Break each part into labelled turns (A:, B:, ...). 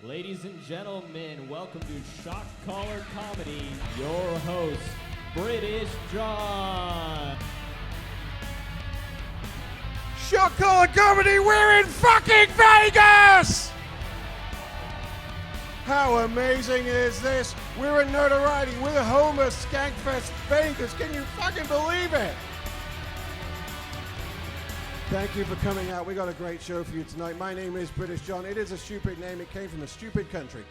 A: Ladies and gentlemen, welcome to Shock Collar Comedy. Your host, British John.
B: Shock Collar Comedy, we're in fucking Vegas! How amazing is this? We're in Notoriety, we're the home of Skankfest Vegas. Can you fucking believe it? Thank you for coming out. We got a great show for you tonight. My name is British John. It is a stupid name. It came from a stupid country.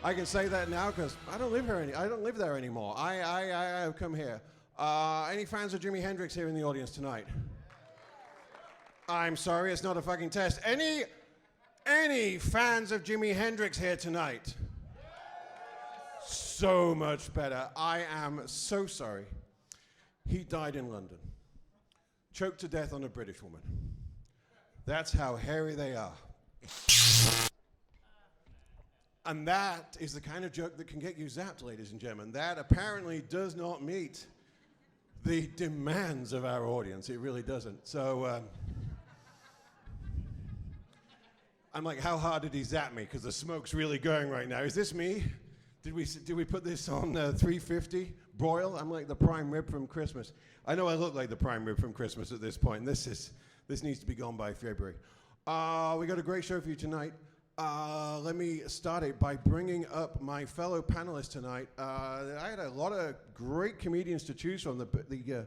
B: I can say that now because I don't live here. I don't live there anymore. I have come here. Any fans of Jimi Hendrix here in the audience tonight? I'm sorry, it's not a fucking test. Any fans of Jimi Hendrix here tonight? So much better. I am so sorry. He died in London. Choked to death on a British woman. That's how hairy they are. And that is the kind of joke that can get you zapped, ladies and gentlemen. That apparently does not meet the demands of our audience. It really doesn't. So, I'm like, how hard did he zap me? Because the smoke's really going right now. Is this me? Did we put this on 350 broil? I'm like the prime rib from Christmas. I know I look like the prime rib from Christmas at this point. This needs to be gone by February. We got a great show for you tonight. Let me start it by bringing up my fellow panelists tonight. I had a lot of great comedians to choose from. The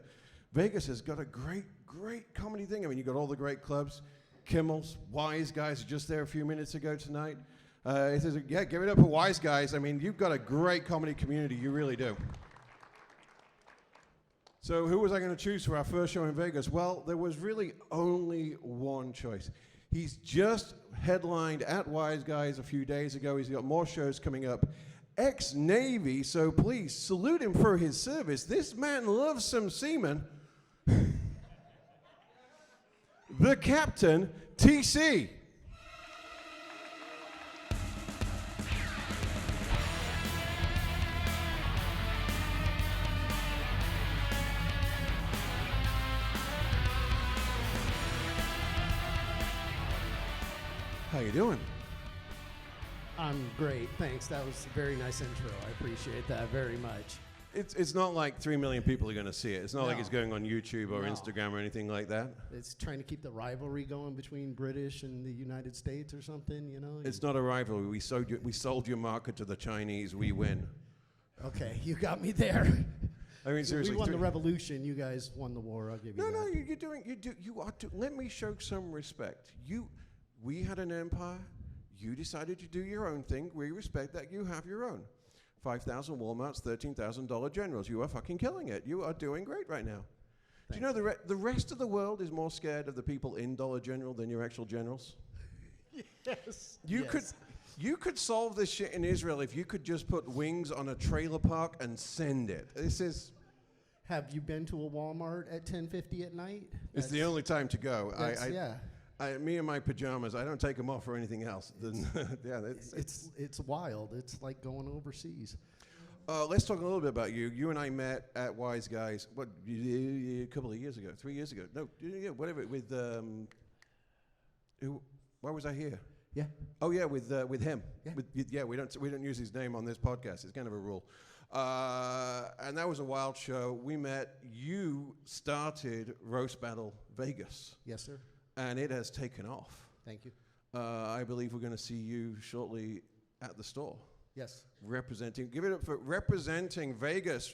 B: Vegas has got a great comedy thing. I mean, you got all the great clubs. Kimmel's, Wise Guys, just there a few minutes ago tonight. Yeah, give it up for Wise Guys. I mean, you've got a great comedy community. You really do. So who was I going to choose for our first show in Vegas? Well, there was really only one choice. He's just headlined at Wise Guys a few days ago. He's got more shows coming up. Ex-Navy, so please salute him for his service. This man loves some seamen. The Captain, TC. How you doing?
C: I'm great, thanks. That was a very nice intro. I appreciate that very much.
B: It's not like 3 million people are going to see it. It's not like it's going on YouTube or
C: No.
B: Instagram or anything like that.
C: It's trying to keep the rivalry going between British and the United States or something, you know?
B: It's not a rivalry. We sold your market to the Chinese. We win.
C: Okay, you got me there.
B: I mean, seriously.
C: We won the revolution. You guys won the war. I'll give you that.
B: No, you are doing. Let me show some respect. We had an empire. You decided to do your own thing. We respect that. You have your own. 5,000 Walmarts, $13,000 generals. You are fucking killing it. You are doing great right now. Do you know the rest of the world is more scared of the people in Dollar General than your actual generals?
C: Yes.
B: You could solve this shit in Israel if you could just put wings on a trailer park and send it. This is.
C: Have you been to a Walmart at 10:50 at night?
B: It's the only time to go.
C: Yeah.
B: Me and my pajamas, I don't take them off for anything else. Yeah,
C: It's wild. It's like going overseas.
B: Let's talk a little bit about you. You and I met at Wise Guys, a couple of years ago, 3 years ago. No, yeah, whatever, with, why was I here?
C: Yeah.
B: Oh, yeah, with him.
C: Yeah.
B: We don't use his name on this podcast. It's kind of a rule. And that was a wild show. We met. You started Roast Battle Vegas.
C: Yes, sir.
B: And it has taken off.
C: Thank you.
B: I believe we're going to see you shortly at the store.
C: Yes.
B: Give it up for representing Vegas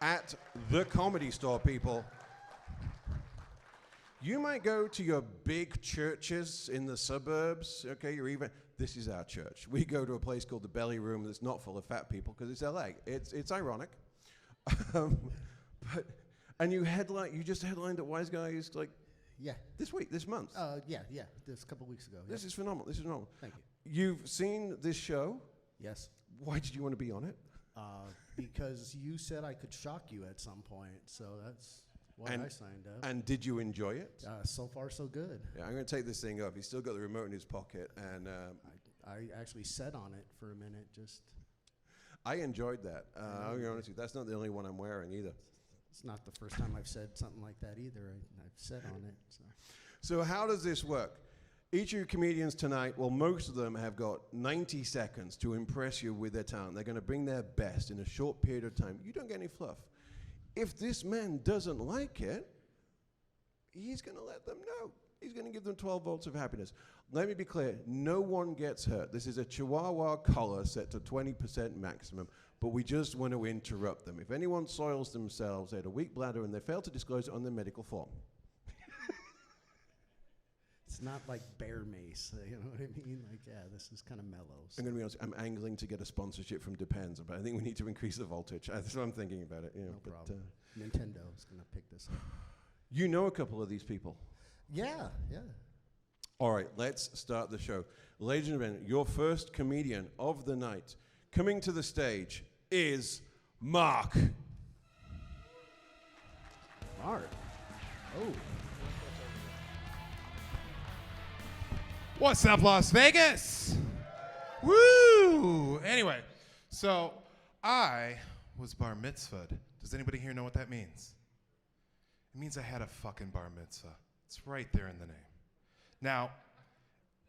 B: at the Comedy Store, people. You might go to your big churches in the suburbs, okay, this is our church. We go to a place called the Belly Room that's not full of fat people because it's LA. It's ironic. And you just headlined at Wise Guys, like,
C: Yeah.
B: this month.
C: Yeah. This a couple weeks ago.
B: This is phenomenal.
C: Thank you.
B: You've seen this show.
C: Yes.
B: Why did you want to be on it?
C: Because you said I could shock you at some point, so that's why I signed up.
B: And did you enjoy it?
C: So far, so good.
B: Yeah, I'm going to take this thing off. He's still got the remote in his pocket, and
C: I actually sat on it for a minute.
B: I enjoyed that. I'll be honest with you. That's not the only one I'm wearing either.
C: It's not the first time I've said something like that either. I've sat on it.
B: So how does this work? Each of you comedians tonight, well, most of them have got 90 seconds to impress you with their talent. They're going to bring their best in a short period of time. You don't get any fluff. If this man doesn't like it, he's going to let them know. He's going to give them 12 volts of happiness. Let me be clear. No one gets hurt. This is a Chihuahua collar set to 20% maximum, but we just want to interrupt them. If anyone soils themselves, they had a weak bladder, and they fail to disclose it on their medical form.
C: It's not like bear mace, you know what I mean? Like, yeah, this is kind of mellow. So.
B: I'm going to be honest, I'm angling to get a sponsorship from Depends, but I think we need to increase the voltage. That's what I'm thinking about it.
C: No problem. Nintendo is going to pick this up.
B: You know a couple of these people.
C: Yeah.
B: All right, let's start the show. Ladies and gentlemen, your first comedian of the night coming to the stage is Marc.
C: Marc. Oh.
D: What's up, Las Vegas? Woo! Anyway, so I was bar mitzvahed. Does anybody here know what that means? It means I had a fucking bar mitzvah. It's right there in the name. Now,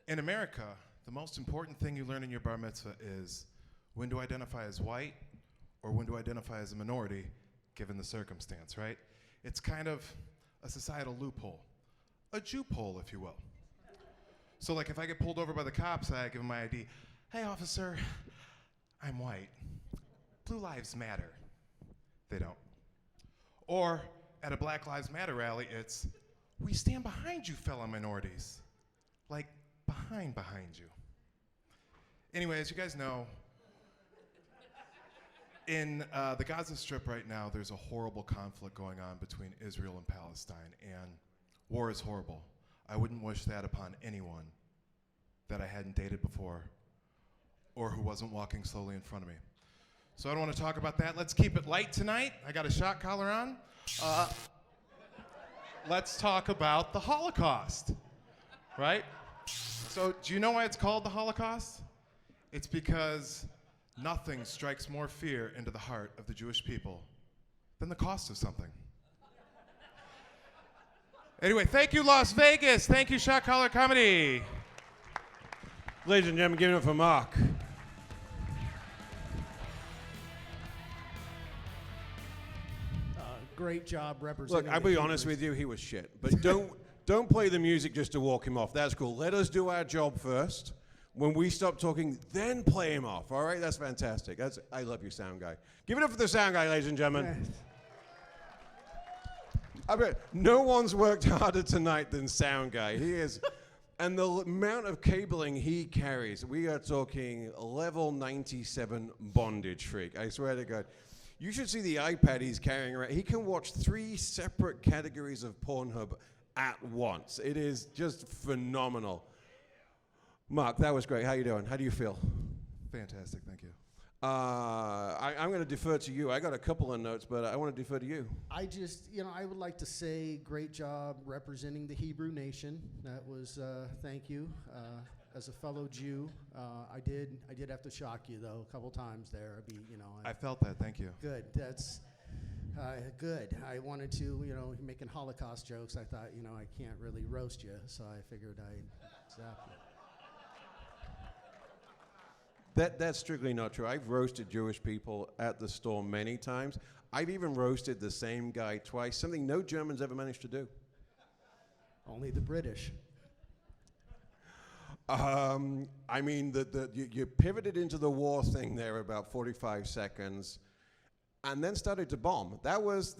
D: in America, the most important thing you learn in your bar mitzvah is when to identify as white or when to identify as a minority, given the circumstance, right? It's kind of a societal loophole, a Jew pole, if you will. So like if I get pulled over by the cops, I give them my ID. Hey, officer, I'm white. Blue lives matter. They don't. Or at a Black Lives Matter rally, it's, we stand behind you, fellow minorities. Like, behind you. Anyway, as you guys know, in the Gaza Strip right now, there's a horrible conflict going on between Israel and Palestine, and war is horrible. I wouldn't wish that upon anyone that I hadn't dated before or who wasn't walking slowly in front of me. So I don't want to talk about that. Let's keep it light tonight. I got a shot collar on. Let's talk about the Holocaust, right? So do you know why it's called the Holocaust? It's because nothing strikes more fear into the heart of the Jewish people than the cost of something. Anyway, thank you, Las Vegas. Thank you, Shot Collar Comedy.
B: Ladies and gentlemen, give it up for Marc.
C: Great job representing.
B: Look, I'll be honest with you, he was shit. But don't play the music just to walk him off. That's cool. Let us do our job first. When we stop talking, then play him off. All right? That's fantastic. I love you, sound guy. Give it up for the sound guy, ladies and gentlemen. I bet no one's worked harder tonight than sound guy. He is, and the amount of cabling he carries, we are talking level 97 bondage freak. I swear to God. You should see the iPad he's carrying around. He can watch 3 separate categories of Pornhub at once. It is just phenomenal. Marc, that was great. How you doing? How do you feel?
D: Fantastic, thank you.
B: I'm going to defer to you. I got a couple of notes, but I want to defer to you.
C: I just, I would like to say great job representing the Hebrew nation. That was, thank you. As a fellow Jew, I did have to shock you though a couple times there.
D: I felt that. Thank you.
C: Good. That's good. I wanted to, making Holocaust jokes. I thought, I can't really roast you, so I figured I'd zap you.
B: That's strictly not true. I've roasted Jewish people at the store many times. I've even roasted the same guy twice, something no Germans ever managed to do.
C: Only the British.
B: I mean, you pivoted into the war thing there about 45 seconds, and then started to bomb. That was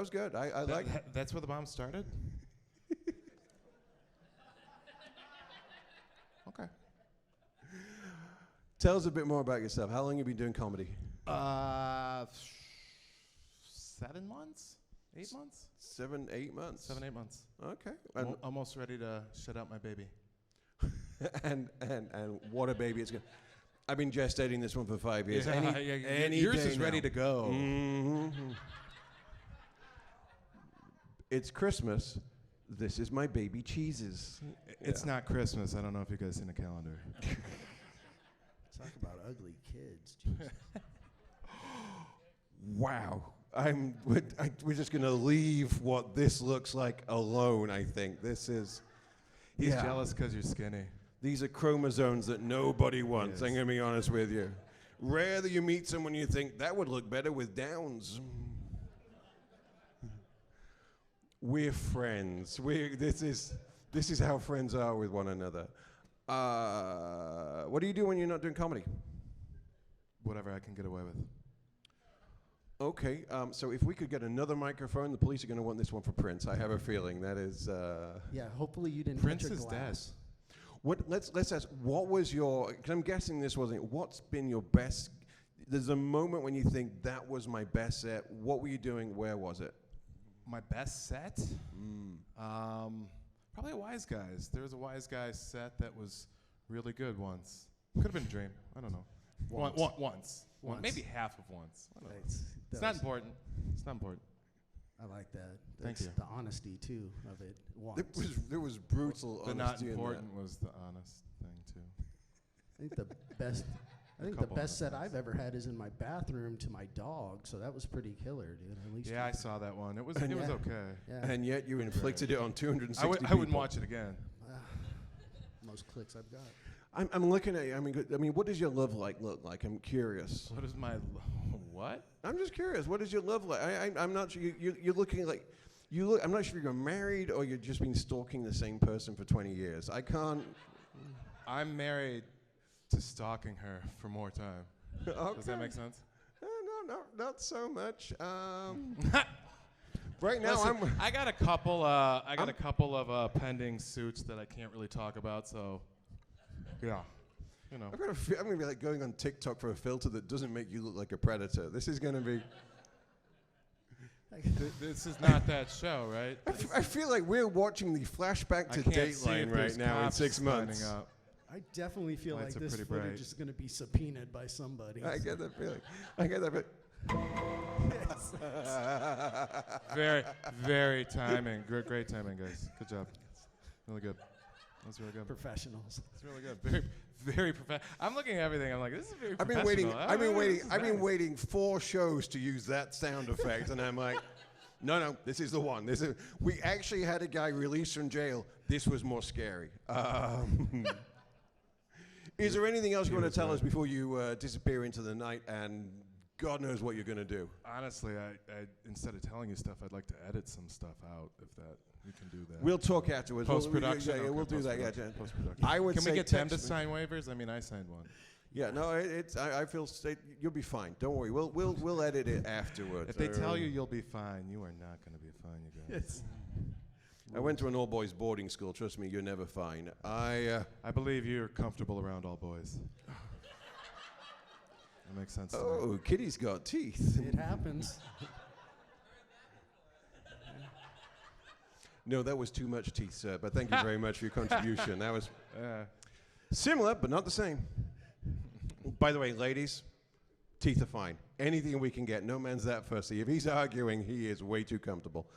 B: good. I like.
D: That's where the bomb started. Okay.
B: Tell us a bit more about yourself. How long have you been doing comedy?
D: 7 months? 8 months?
B: 7, 8 months.
D: 7, 8 months.
B: Okay.
D: Almost ready to shut out my baby.
B: and what a baby it's going to. I've been gestating this one for 5 years. Any
D: yours
B: day
D: is
B: now.
D: ready to go.
B: Mm-hmm. It's Christmas. This is my baby cheeses.
D: It's not Christmas. I don't know if you guys seen the calendar.
C: Talk about ugly kids. Jeez.
B: Wow. We're just going to leave what this looks like alone, I think. This is...
D: He's
B: Yeah.
D: jealous because you're skinny.
B: These are chromosomes that nobody wants. I'm going to be honest with you. Rare that you meet someone you think that would look better with Downs. We're friends. This is how friends are with one another. What do you do when you're not doing comedy?
D: Whatever I can get away with.
B: Okay, so if we could get another microphone, the police are going to want this one for Prince. I have a feeling that is.
C: Yeah, hopefully you didn't
D: Prince
C: hit your
D: is
C: glass.
B: What? Let's ask. What was your? Because I'm guessing this wasn't. What's been your best? There's a moment when you think that was my best set. What were you doing? Where was it?
D: My best set? Probably a Wise Guys. There was a Wise Guys set that was really good once. Could have been a dream. I don't know. Once. Maybe half of once. I don't know. It's not important. It's not important.
C: I like that.
D: Thank you.
C: The honesty too of it. Once.
B: There was brutal
D: The
B: honesty
D: not
B: in
D: important was the honest thing too.
C: I think the best. I think the
D: Couple
C: best set
D: honest.
C: I've ever had is in my bathroom to my dog. So that was pretty killer, dude. At least.
D: Yeah, I saw that one. It was
B: And
D: was
C: yeah.
D: okay.
C: Yeah.
B: And yet you inflicted it on 260
D: I
B: people.
D: wouldn't watch it again.
C: Most clicks I've got.
B: I'm looking at you. I mean, what does your love look like? I'm curious.
D: What is my what?
B: I'm just curious. What is your love like? I'm not sure. You're looking like you look. I'm not sure you're married or you've just been stalking the same person for 20 years. I can't.
D: I'm married to stalking her for more time.
B: Okay.
D: Does that make sense?
B: No, not so much. Right now,
D: Listen, I got a couple. A couple of pending suits that I can't really talk about. So, yeah, you know.
B: I'm gonna be like going on TikTok for a filter that doesn't make you look like a predator. This is gonna be.
D: This is not that show, right?
B: I feel like we're watching the flashback to
D: I can't see
B: Dateline
D: if
B: right
D: there's
B: now in
D: cops
B: 6 months.
D: lining up.
C: I definitely feel like
D: Lights are
C: this
D: pretty
C: footage
D: bright.
C: is going to be subpoenaed by somebody.
B: I get that feeling. I get that feeling.
D: Very, very timing. Great timing, guys. Good job. Really good. That was really good.
C: Professionals.
D: It's really good. Very, very professional. I'm looking at everything. I'm like, this is very
B: I've been
D: professional.
B: waiting. I've been
D: Oh,
B: waiting.
D: this is
B: I've been
D: nice.
B: waiting 4 shows to use that sound effect, and I'm like, no, this is the one. We actually had a guy released from jail. This was more scary. Is there anything else you want to tell us before you disappear into the night and God knows what you're going to do?
D: Honestly, I instead of telling you stuff, I'd like to edit some stuff out. If that we can do that.
B: We'll talk afterwards.
D: Post-production.
B: Yeah, we'll do that. Yeah,
D: Post-production.
B: yeah.
D: Post-production.
B: I would
D: Can
B: say
D: we get them to
B: text me.
D: sign waivers? I mean, I signed one.
B: Yeah, no, I feel you'll be fine. Don't worry. We'll edit it afterwards.
D: If they tell you you'll be fine, you are not going to be fine, you guys.
B: I went to an all-boys boarding school. Trust me, you're never fine. I
D: believe you're comfortable around all boys. That makes sense to me.
B: Oh, Kitty's got teeth.
C: It happens.
B: No, that was too much teeth, sir. But thank you very much for your contribution. That was
D: Yeah.
B: similar, but not the same. By the way, ladies, teeth are fine. Anything we can get. No man's that fussy. If he's arguing, he is way too comfortable.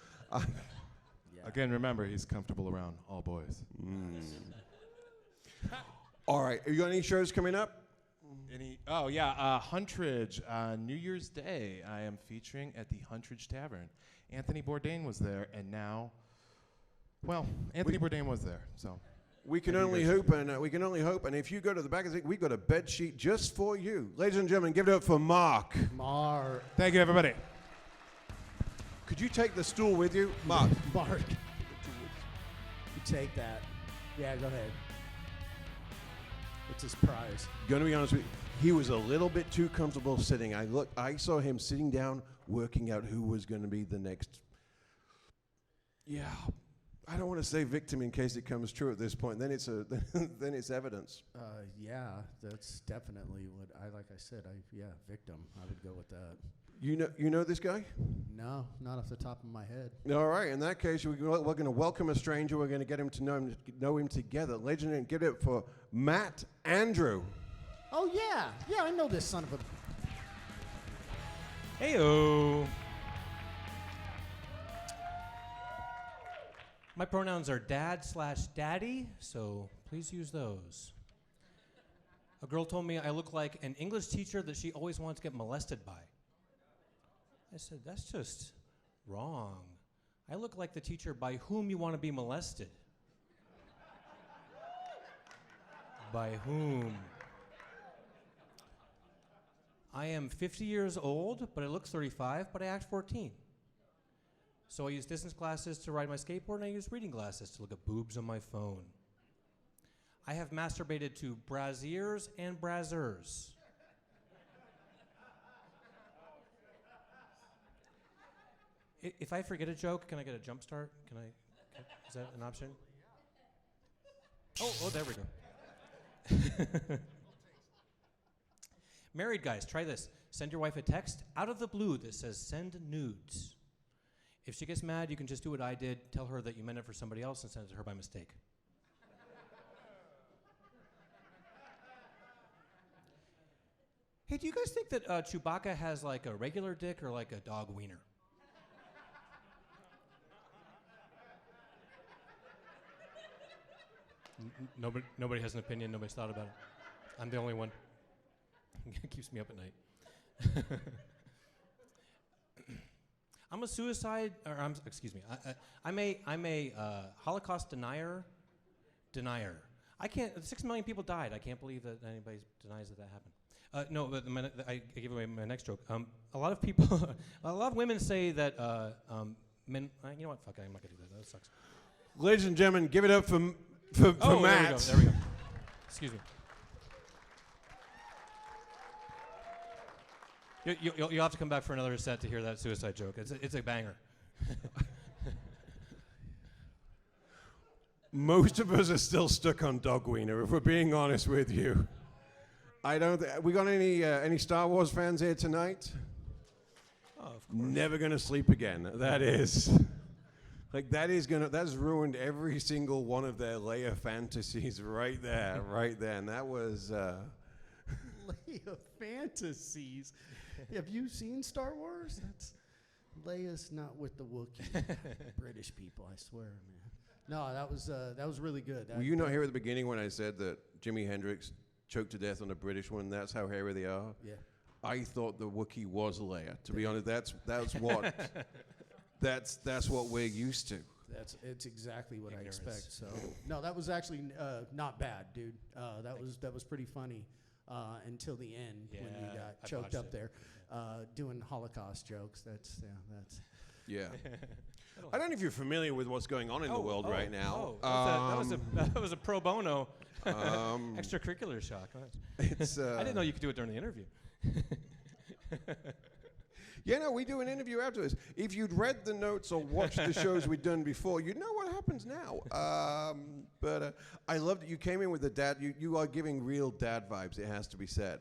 D: Again, remember, he's comfortable around all boys.
B: All right. You got any shows coming up?
D: Huntridge. New Year's Day, I am featuring at the Huntridge Tavern. Anthony Bourdain was there, and now, Anthony Bourdain was there, so.
B: We can
D: Maybe
B: only
D: you guys
B: hope, and we can only hope. And if you go to the back of the, we got a bed sheet just for you, ladies and gentlemen. Give it up for Mark.
C: Mark.
D: Thank you, everybody.
B: Could you take the stool with you, Mark?
C: Mark. You take that. Yeah, go ahead. It's his prize.
B: Gonna be honest with you, he was a little bit too comfortable sitting. I saw him sitting down, working out who was going to be the next. Yeah, I don't want to say victim in case it comes true at this point. Then it's then it's evidence.
C: Yeah, that's definitely what like I said, victim. I would go with that.
B: You know this guy?
C: No, not off the top of my head.
B: All right. In that case, we're going to welcome a stranger. We're going to get him to know him together. Ladies and gentlemen, give it for Matt Andrew.
C: Oh yeah, I know this son of a.
E: Heyo. My pronouns are dad/daddy, so please use those. A girl told me I look like an English teacher that she always wants to get molested by. I said, that's just wrong. I look like the teacher by whom you want to be molested. By whom? I am 50 years old, but I look 35, but I act 14. So I use distance glasses to ride my skateboard, and I use reading glasses to look at boobs on my phone. I have masturbated to brassiers and brassers. If I forget a joke, can I get a jump start? Is that an option? Oh, there we go. Married guys, try this. Send your wife a text out of the blue that says, send nudes. If she gets mad, you can just do what I did. Tell her that you meant it for somebody else and send it to her by mistake. Hey, do you guys think that Chewbacca has like a regular dick or like a dog wiener? Nobody has an opinion. Nobody's thought about it. I'm the only one. It keeps me up at night. I'm a suicide, or excuse me. I'm a Holocaust denier. I can't. 6 million people died. I can't believe that anybody denies that happened. No, but I gave away my next joke. A lot of people, a lot of women say that men. You know what? Fuck it. I'm not gonna do that. That sucks.
B: Ladies and gentlemen, give it up for Matt.
E: There we go. Excuse me. You'll have to come back for another set to hear that suicide joke. It's a banger.
B: Most of us are still stuck on dog wiener, if we're being honest with you. We got any Star Wars fans here tonight?
E: Oh, of course.
B: Never gonna sleep again. That is. That's ruined every single one of their Leia fantasies right there. And that was
C: Leia fantasies. Have you seen Star Wars? Leia's not with the Wookiee. British people, I swear, man. No, that was really good.
B: Were you not here at the beginning when I said that Jimi Hendrix choked to death on a British one? That's how hairy they are.
C: Yeah.
B: I thought the Wookiee was Leia. To be honest, that's what that's what we're used to.
C: It's exactly what
E: Ignorance.
C: I expect. So no, that was actually not bad, dude. That was pretty funny until the end when you got choked up there doing Holocaust jokes. That's.
B: Yeah. I don't know if you're familiar with what's going on in the world right now.
E: That was a pro bono extracurricular shock.
B: It's
E: I didn't know you could do it during the interview.
B: Yeah, no, we do an interview afterwards. If you'd read the notes or watched the shows we'd done before, you'd know what happens now. But I love that you came in with the dad. You are giving real dad vibes, it has to be said.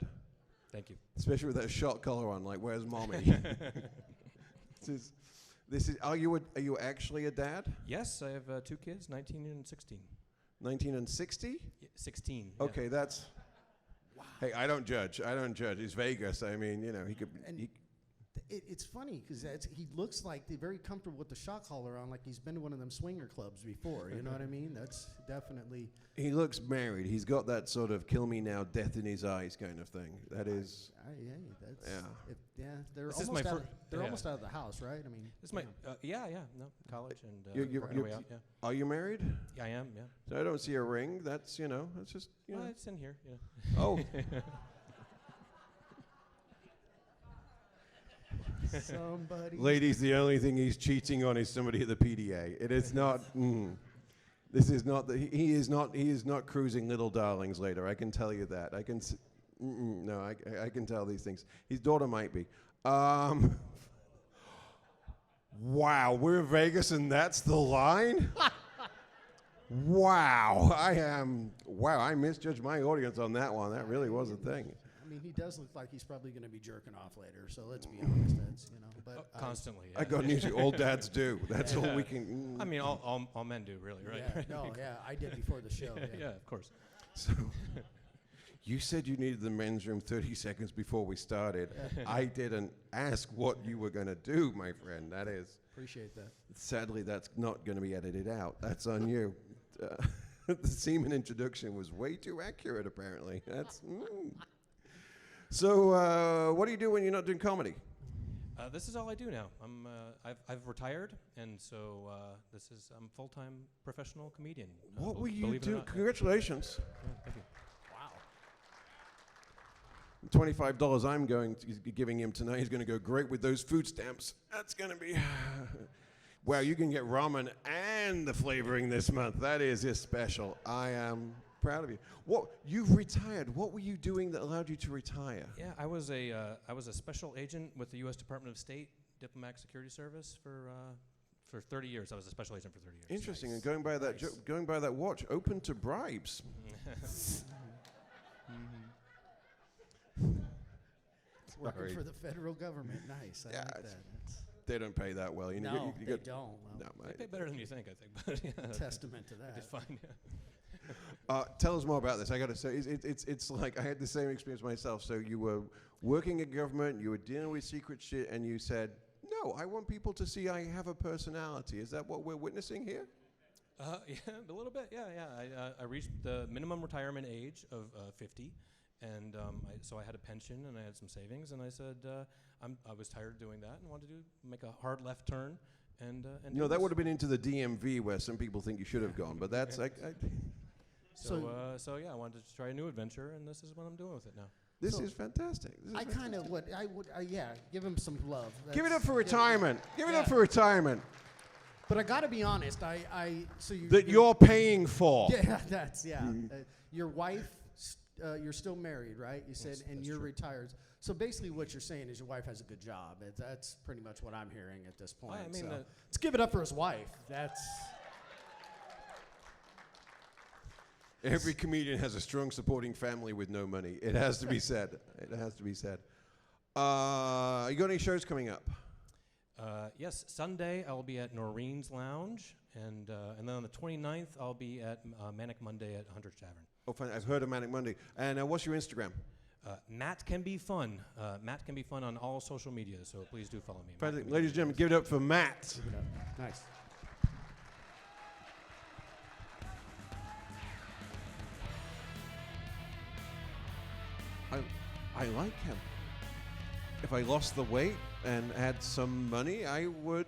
E: Thank you.
B: Especially with that shot collar on, like, where's mommy? This is. Are you actually a dad?
E: Yes, I have 2 kids, 19 and 16.
B: 19 and 60?
E: Yeah, 16.
B: Okay,
E: yeah.
B: that's. Wow. Hey, I don't judge. It's Vegas. I mean, he could.
C: It's funny because he looks like they're very comfortable with the shot collar on, like he's been to one of them swinger clubs before. You know what I mean? That's definitely.
B: He looks married. He's got that sort of "kill me now, death in his eyes" kind of thing. That is.
C: They're
E: This is
C: almost
E: my
C: out. They're almost out of the house, right? I mean.
E: This is my college and
B: You're
E: working our way out, yeah.
B: Are you married?
E: Yeah, I am. Yeah.
B: So I don't see a ring. That's that's just
E: It's in here. Yeah.
B: Oh.
C: Somebody.
B: Ladies, the only thing he's cheating on is somebody at the PDA. It is not. This is not. He is not. He is not cruising little darlings later. I can tell you that. I can. No, I can tell these things. His daughter might be. Wow, we're in Vegas and that's the line? Wow, I misjudged my audience on that one. That really was a thing.
C: I mean, he does look like he's probably going to be jerking off later. So let's be honest. That's But
E: constantly.
B: I got news. All dads do. That's all we can.
E: I mean, all men do, really, right?
C: Yeah, no, yeah, I did before the show.
E: Yeah, of course.
B: So, you said you needed the men's room 30 seconds before we started. I didn't ask what you were going to do, my friend. That is.
C: Appreciate that.
B: Sadly, that's not going to be edited out. That's on you. The semen introduction was way too accurate, apparently. That's. So, what do you do when you're not doing comedy?
E: This is all I do now. I've retired, and so I'm a full-time professional comedian.
B: What were you doing? Congratulations.
E: Yeah, thank you.
B: $25 I'm giving him tonight is going to go great with those food stamps. That's going to be... Wow, you can get ramen and the flavoring this month. That is just special. I am proud of you. You've retired. What were you doing that allowed you to retire?
E: Yeah, I was a special agent with the U.S. Department of State Diplomatic Security Service for 30 years. I was a special agent for 30 years.
B: Interesting. Nice. And going by that watch, open to bribes.
C: Working for the federal government. Nice. I like that.
B: They don't pay that well.
C: They don't. Well,
E: They pay better than you think, I think. But yeah,
C: testament to that.
E: It's fine.
B: Tell us more about this. I got to say, it's like I had the same experience myself. So you were working in government, you were dealing with secret shit, and you said, "No, I want people to see I have a personality." Is that what we're witnessing here?
E: Yeah, a little bit. Yeah. I reached the minimum retirement age of 50. And so I had a pension and I had some savings, and I said I was tired of doing that and wanted to make a hard left turn. And
B: that would have been into the DMV where some people think you should have gone, but that's
E: So yeah, I wanted to try a new adventure, and this is what I'm doing with it now.
B: This is fantastic.
C: Give him some love.
B: Give it up for retirement. Give it up for retirement.
C: But I got to be honest.
B: You're paying for.
C: Yeah, your wife. You're still married, right? You said, and you're retired. So basically, what you're saying is your wife has a good job. That's pretty much what I'm hearing at this point.
E: I mean,
C: let's give it up for his wife.
B: Every comedian has a strong supporting family with no money. It has to be said. It has to be said. You got any shows coming up?
E: Yes, Sunday I'll be at Noreen's Lounge, and then on the 29th I'll be at Manic Monday at Hunter's Tavern.
B: Oh, fine. I've heard of Manic Monday. And what's your Instagram?
E: Matt Can Be Fun. Matt Can Be Fun on all social media, so please do follow me.
B: Ladies and gentlemen, give it up for Matt.
C: Give it up. Nice.
B: I like him. If I lost the weight and had some money, I would.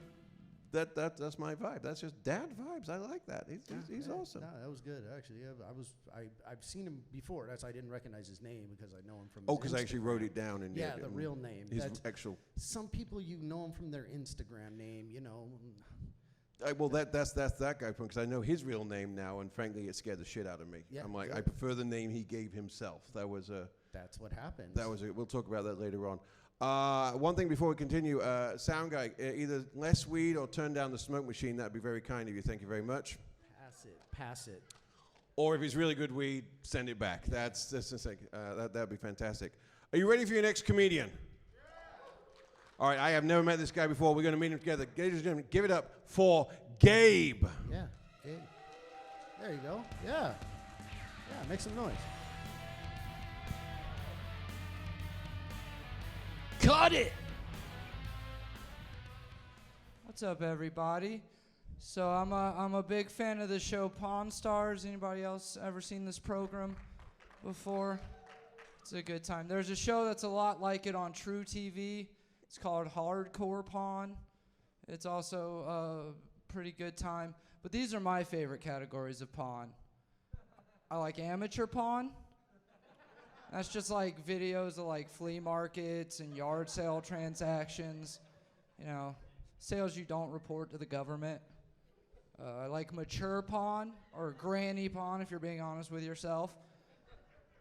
B: That's my vibe. That's just dad vibes. I like that. He's awesome.
C: No, that was good actually. Yeah, I've seen him before. That's I didn't recognize his name because I know him from.
B: Because I actually wrote it down and
C: the real name.
B: His actual.
C: Some people you know him from their Instagram name.
B: That's that guy because I know his real name now, and frankly, it scared the shit out of me.
C: Yeah,
B: I'm like,
C: good.
B: I prefer the name he gave himself.
C: That's what happens.
B: We'll talk about that later on. One thing before we continue, sound guy, either less weed or turn down the smoke machine. That'd be very kind of you. Thank you very much.
C: Pass it.
B: Or if it's really good weed, send it back. That'd be fantastic. Are you ready for your next comedian? Yeah. All right, I have never met this guy before. We're going to meet him together. Ladies and gentlemen, give it up for Gabe.
C: Yeah, Gabe. There you go. Yeah, make some noise.
F: Cut it! What's up, everybody? So I'm a big fan of the show Pawn Stars. Anybody else ever seen this program before? It's a good time. There's a show that's a lot like it on True TV. It's called Hardcore Pawn. It's also a pretty good time. But these are my favorite categories of pawn. I like amateur pawn. That's just like videos of like flea markets and yard sale transactions, sales you don't report to the government. I like mature pawn or granny pawn if you're being honest with yourself.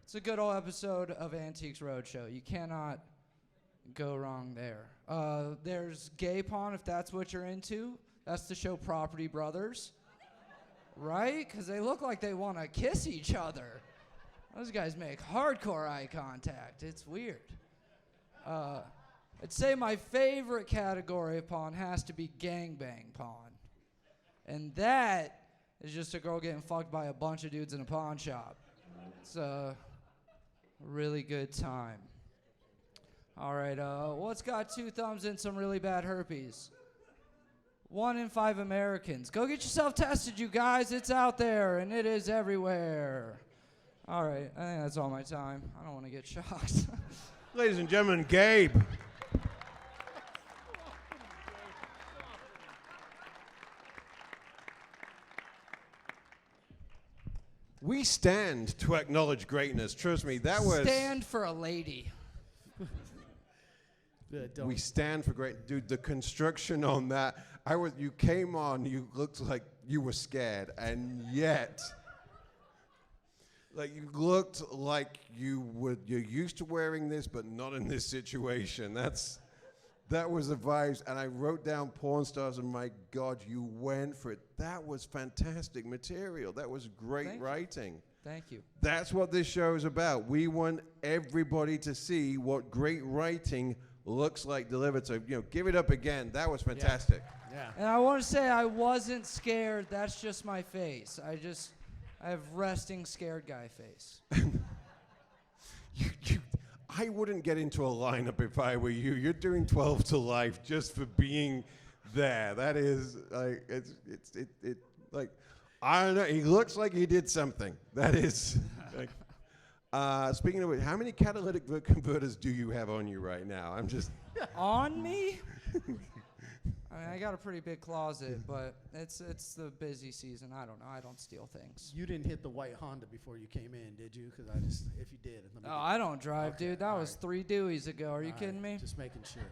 F: It's a good old episode of Antiques Roadshow. You cannot go wrong there. There's gay pawn if that's what you're into. That's the show Property Brothers, right? Because they look like they want to kiss each other. Those guys make hardcore eye contact. It's weird. I'd say my favorite category of pawn has to be gangbang pawn. And that is just a girl getting fucked by a bunch of dudes in a pawn shop. It's a really good time. All right, what's got 2 thumbs and some really bad herpes? 1 in 5 Americans. Go get yourself tested, you guys. It's out there, and it is everywhere. All right, I think that's all my time. I don't want to get shocked.
B: Ladies and gentlemen, Gabe.
C: We stand to acknowledge greatness. Trust me, that was...
F: Stand for a lady.
B: We stand for great, dude. The construction on that, you came on, you looked like you were scared, and yet, like you looked like you're used to wearing this, but not in this situation. That was the vibes, and I wrote down porn stars, and my God, you went for it. That was fantastic material. That was great writing.
F: Thank you.
B: That's what this show is about. We want everybody to see what great writing looks like delivered. So, give it up again. That was fantastic.
C: Yeah.
F: And I want to say I wasn't scared. That's just my face. I have resting scared guy face.
B: I wouldn't get into a lineup if I were you. You're doing 12 to life just for being there. That is like it like I don't know. He looks like he did something. That is like. Speaking of which, how many catalytic converters do you have on you right now? I'm just
F: on me. I mean, I got a pretty big closet, but it's the busy season. I don't know. I don't steal things.
C: You didn't hit the white Honda before you came in, did you? Because if you did,
F: Oh, I don't drive,
C: Okay,
F: dude. That was
C: right.
F: 3 Deweys ago. Are you kidding me?
C: Just making sure.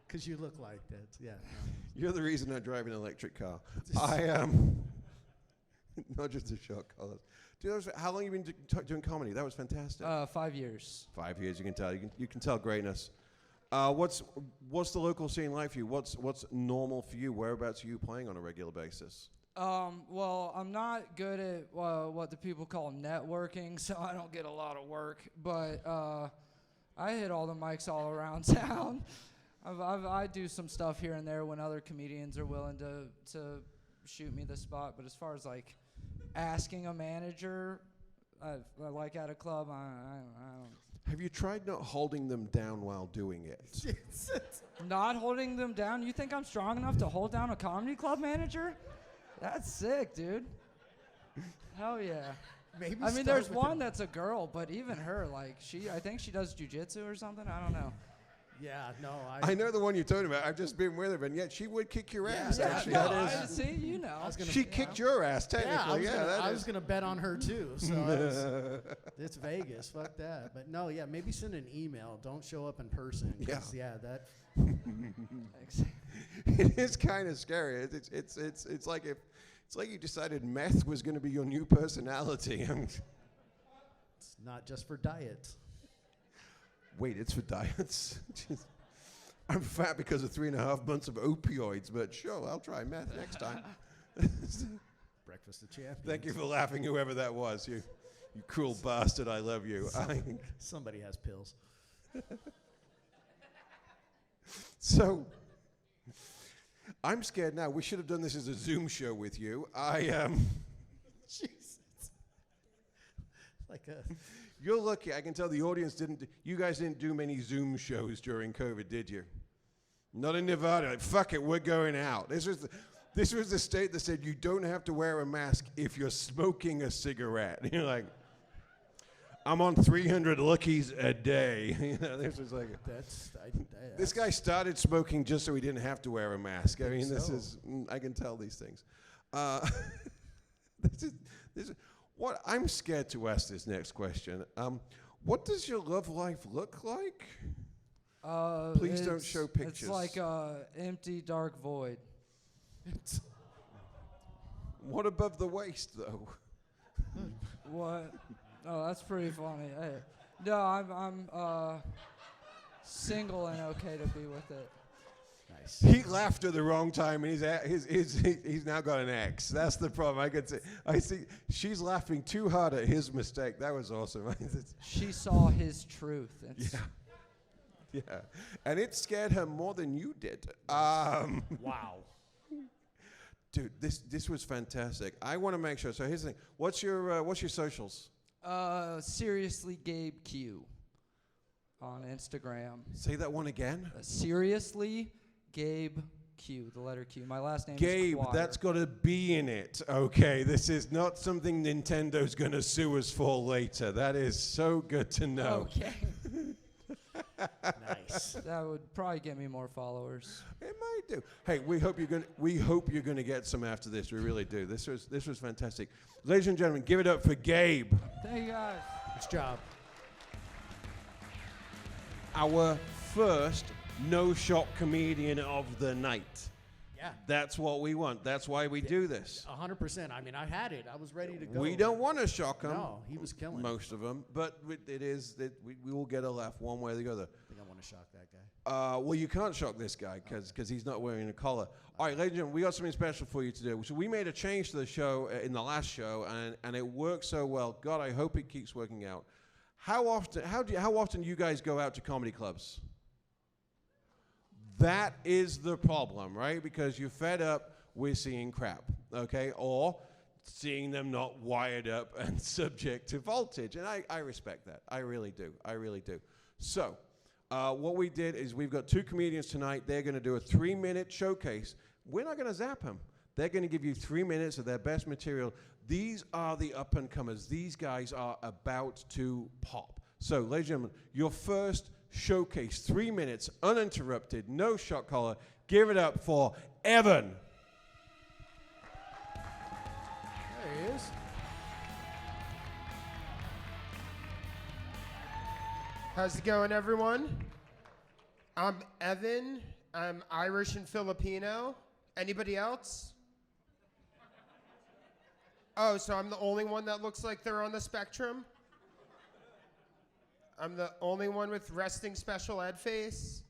C: Because you look like that. Yeah.
B: You're the reason I drive an electric car. I am not just a short collar. Dude, how long have you been doing comedy? That was fantastic.
F: 5 years.
B: 5 years. You can tell. You can tell greatness. What's the local scene like for you? What's normal for you? Whereabouts are you playing on a regular basis?
F: Well, I'm not good at what the people call networking, so I don't get a lot of work. But I hit all the mics all around town. I do some stuff here and there when other comedians are willing to shoot me the spot. But as far as like asking a manager, like at a club, I don't.
B: Have you tried not holding them down while doing it?
F: Not holding them down? You think I'm strong enough to hold down a comedy club manager? That's sick, dude. Hell yeah.
C: Maybe.
F: I mean, there's one that's a girl, but even her, like, I think she does jujitsu or something. I don't know.
C: Yeah, no,
B: I know the one you're talking about. I've just been with her, and yet she would kick your ass.
C: yeah,
B: actually,
C: no,
B: that is.
F: See, you know.
B: She kicked your ass, technically.
C: I was gonna bet on her too. So it's Vegas. Fuck that. But no, yeah, maybe send an email. Don't show up in person. Yeah, that.
B: It is kind of scary. It's like you decided meth was going to be your new personality.
C: It's not just for diet.
B: Wait, it's for diets. I'm fat because of 3.5 months of opioids, but sure, I'll try meth next time.
C: Breakfast of Champions.
B: Thank you for laughing, whoever that was. You cruel bastard, I love you.
C: Somebody has pills.
B: So, I'm scared now. We should have done this as a Zoom show with you.
C: Jesus. Like a...
B: You're lucky. I can tell the audience you guys didn't do many Zoom shows during COVID, did you? Not in Nevada. Like, fuck it, we're going out. This was the state that said you don't have to wear a mask if you're smoking a cigarette. And you're like, I'm on 300 Luckies a day. This was like this guy started smoking just so he didn't have to wear a mask. I mean, I can tell these things. This is what I'm scared to ask this next question. What does your love life look like? Please don't show pictures.
F: It's like a empty, dark void.
B: What above the waist, though?
F: What? Oh, that's pretty funny. No, I'm single and okay to be with it.
C: Nice.
B: He laughed at the wrong time, and he's now got an ex. That's the problem. I see she's laughing too hard at his mistake. That was awesome.
F: She saw his truth.
B: Yeah, and it scared her more than you did.
C: Wow.
B: Dude, this was fantastic. I want to make sure. So here's the thing. What's your socials?
F: Seriously, Gabe Q on Instagram.
B: Say that one again.
F: Seriously, Gabe Q, the letter Q. My last name is
B: Gabe,
F: Quire.
B: that's got a B in it. Okay, this is not something Nintendo's going to sue us for later. That is so good to know.
F: Okay.
C: Nice.
F: That would probably get me more followers.
B: It might do. Hey, we hope you're going to get some after this. We really do. This was fantastic. Ladies and gentlemen, give it up for Gabe.
F: Thank you guys.
C: Nice job.
B: our first no-shot comedian of the night.
C: Yeah.
B: That's what we want. That's why we do this.
C: 100%. I mean, I had it. I was ready to go.
B: We don't want to shock him.
C: No, he was killing
B: most of them, but it is that we will get a laugh one way or the other.
C: I think I want to shock that guy.
B: Well, you can't shock this guy because he's not wearing a collar. All right, ladies and gentlemen, we got something special for you to do. So we made a change to the show in the last show, and it worked so well. God, I hope it keeps working out. How often do you guys go out to comedy clubs? That is the problem, right? Because you're fed up with seeing crap, okay? Or seeing them not wired up and subject to voltage. And I respect that. I really do. I really do. So what we did is we've got 2 comedians tonight. They're going to do a 3-minute showcase. We're not going to zap them. They're going to give you 3 minutes of their best material. These are the up-and-comers. These guys are about to pop. So, ladies and gentlemen, your first showcase, 3 minutes, uninterrupted, no shot collar. Give it up for Evan.
C: There he is.
G: How's it going, everyone? I'm Evan. I'm Irish and Filipino. Anybody else? Oh, so I'm the only one that looks like they're on the spectrum? I'm the only one with resting special ed face?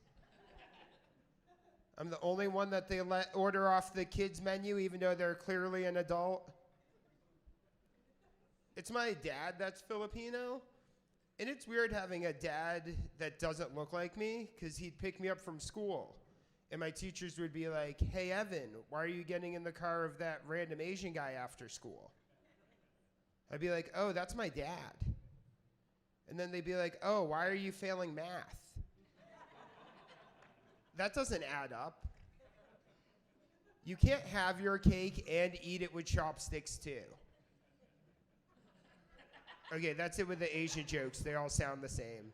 G: I'm the only one that they let order off the kids menu even though they're clearly an adult? It's my dad that's Filipino. And it's weird having a dad that doesn't look like me because he'd pick me up from school. And my teachers would be like, hey, Evan, why are you getting in the car of that random Asian guy after school? I'd be like, oh, that's my dad. And then they'd be like, oh, why are you failing math? That doesn't add up. You can't have your cake and eat it with chopsticks, too. Okay, that's it with the Asian jokes. They all sound the same.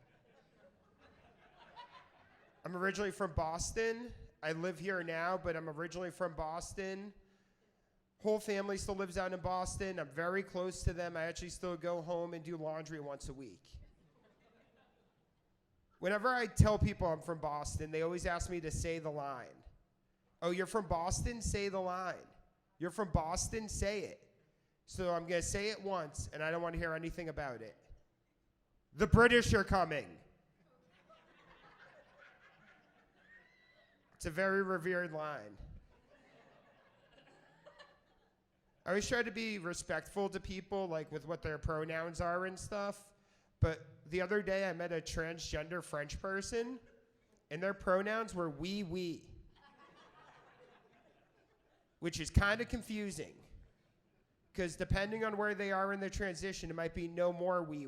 G: I'm originally from Boston. I live here now, but I'm originally from Boston. Whole family still lives out in Boston. I'm very close to them. I actually still go home and do laundry once a week. Whenever I tell people I'm from Boston, they always ask me to say the line. Oh, you're from Boston? Say the line. You're from Boston? Say it. So I'm going to say it once, and I don't want to hear anything about it. The British are coming. It's a very revered line. I always try to be respectful to people, like with what their pronouns are and stuff. But the other day I met a transgender French person, and their pronouns were we, which is kind of confusing. Because depending on where they are in the transition, it might be no more we.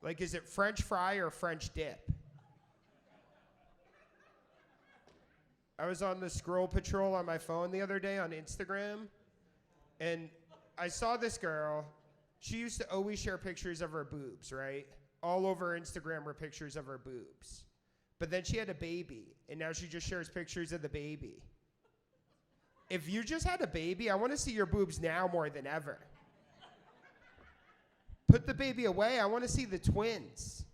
G: Like, is it French fry or French dip? I was on the scroll patrol on my phone the other day on Instagram, and I saw this girl. She used to always share pictures of her boobs, right? All over Instagram were pictures of her boobs. But then she had a baby, and now she just shares pictures of the baby. If you just had a baby, I want to see your boobs now more than ever. Put the baby away. I want to see the twins.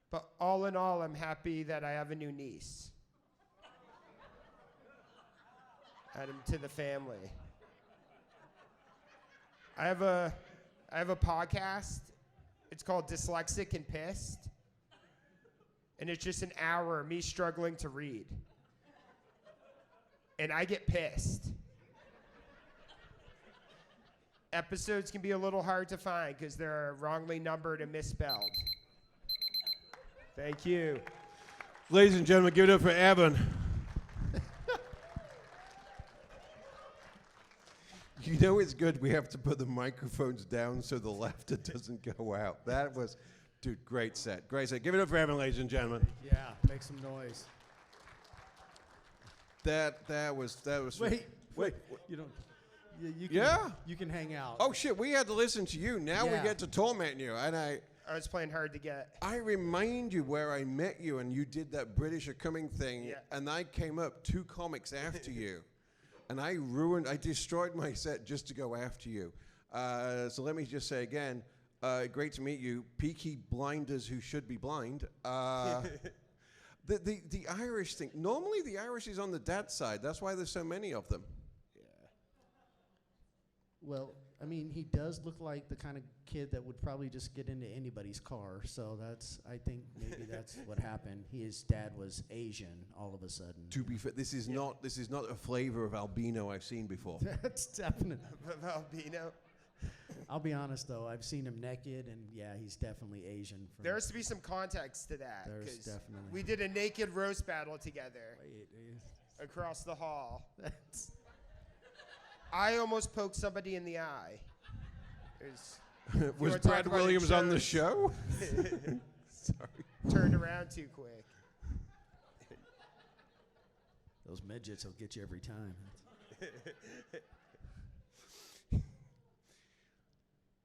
G: But all in all, I'm happy that I have a new niece. Add him to the family. I have a podcast. It's called Dyslexic and Pissed. And it's just an hour of me struggling to read. And I get pissed. Episodes can be a little hard to find because they're wrongly numbered and misspelled. Thank you.
B: Ladies and gentlemen, give it up for Evan. You know it's good we have to put the microphones down so the laughter doesn't go out. That was, dude, great set. Great set. Give it up for Evan, ladies and gentlemen.
C: Yeah, make some noise.
B: That was.
C: Wait. You don't. You can,
B: Yeah.
C: You can hang out.
B: Oh shit, we had to listen to you. Now we
C: Yeah.
B: get to torment you. And I
G: was playing hard to get.
B: I remind you where I met you and you did that British are coming thing.
G: Yeah.
B: And I came up 2 comics after you. And I destroyed my set just to go after you. So let me just say again, Great to meet you. Peaky blinders who should be blind. The Irish thing. Normally the Irish is on the dad side. That's why there's so many of them.
C: Well, I mean, he does look like the kind of kid that would probably just get into anybody's car. So I think maybe that's what happened. His dad was Asian all of a sudden.
B: To be fair, this is not a flavor of albino I've seen before.
C: That's definite.
G: Albino.
C: I'll be honest though, I've seen him naked, and yeah, he's definitely Asian.
G: There has to be some context to that.
C: There's
G: 'cause
C: definitely.
G: we did a naked roast battle together across the hall. I almost poked somebody in the eye.
B: Was Brad Williams on the show? Sorry.
G: Turned around too quick.
C: Those midgets will get you every time.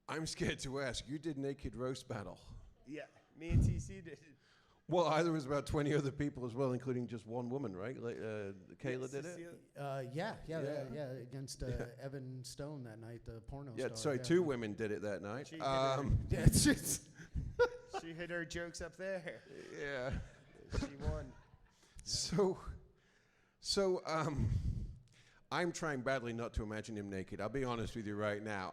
B: I'm scared to ask. You did naked roast battle.
G: Yeah, me and TC did.
B: Well, there was about 20 other people as well, including just one woman, right? Like, Kayla did it?
C: Yeah, against Evan Stone that night, the porno
B: Yeah,
C: star.
B: sorry, two women did it that night.
G: She hit her jokes up there.
B: Yeah.
G: She won.
B: So, I'm trying badly not to imagine him naked. I'll be honest with you right now.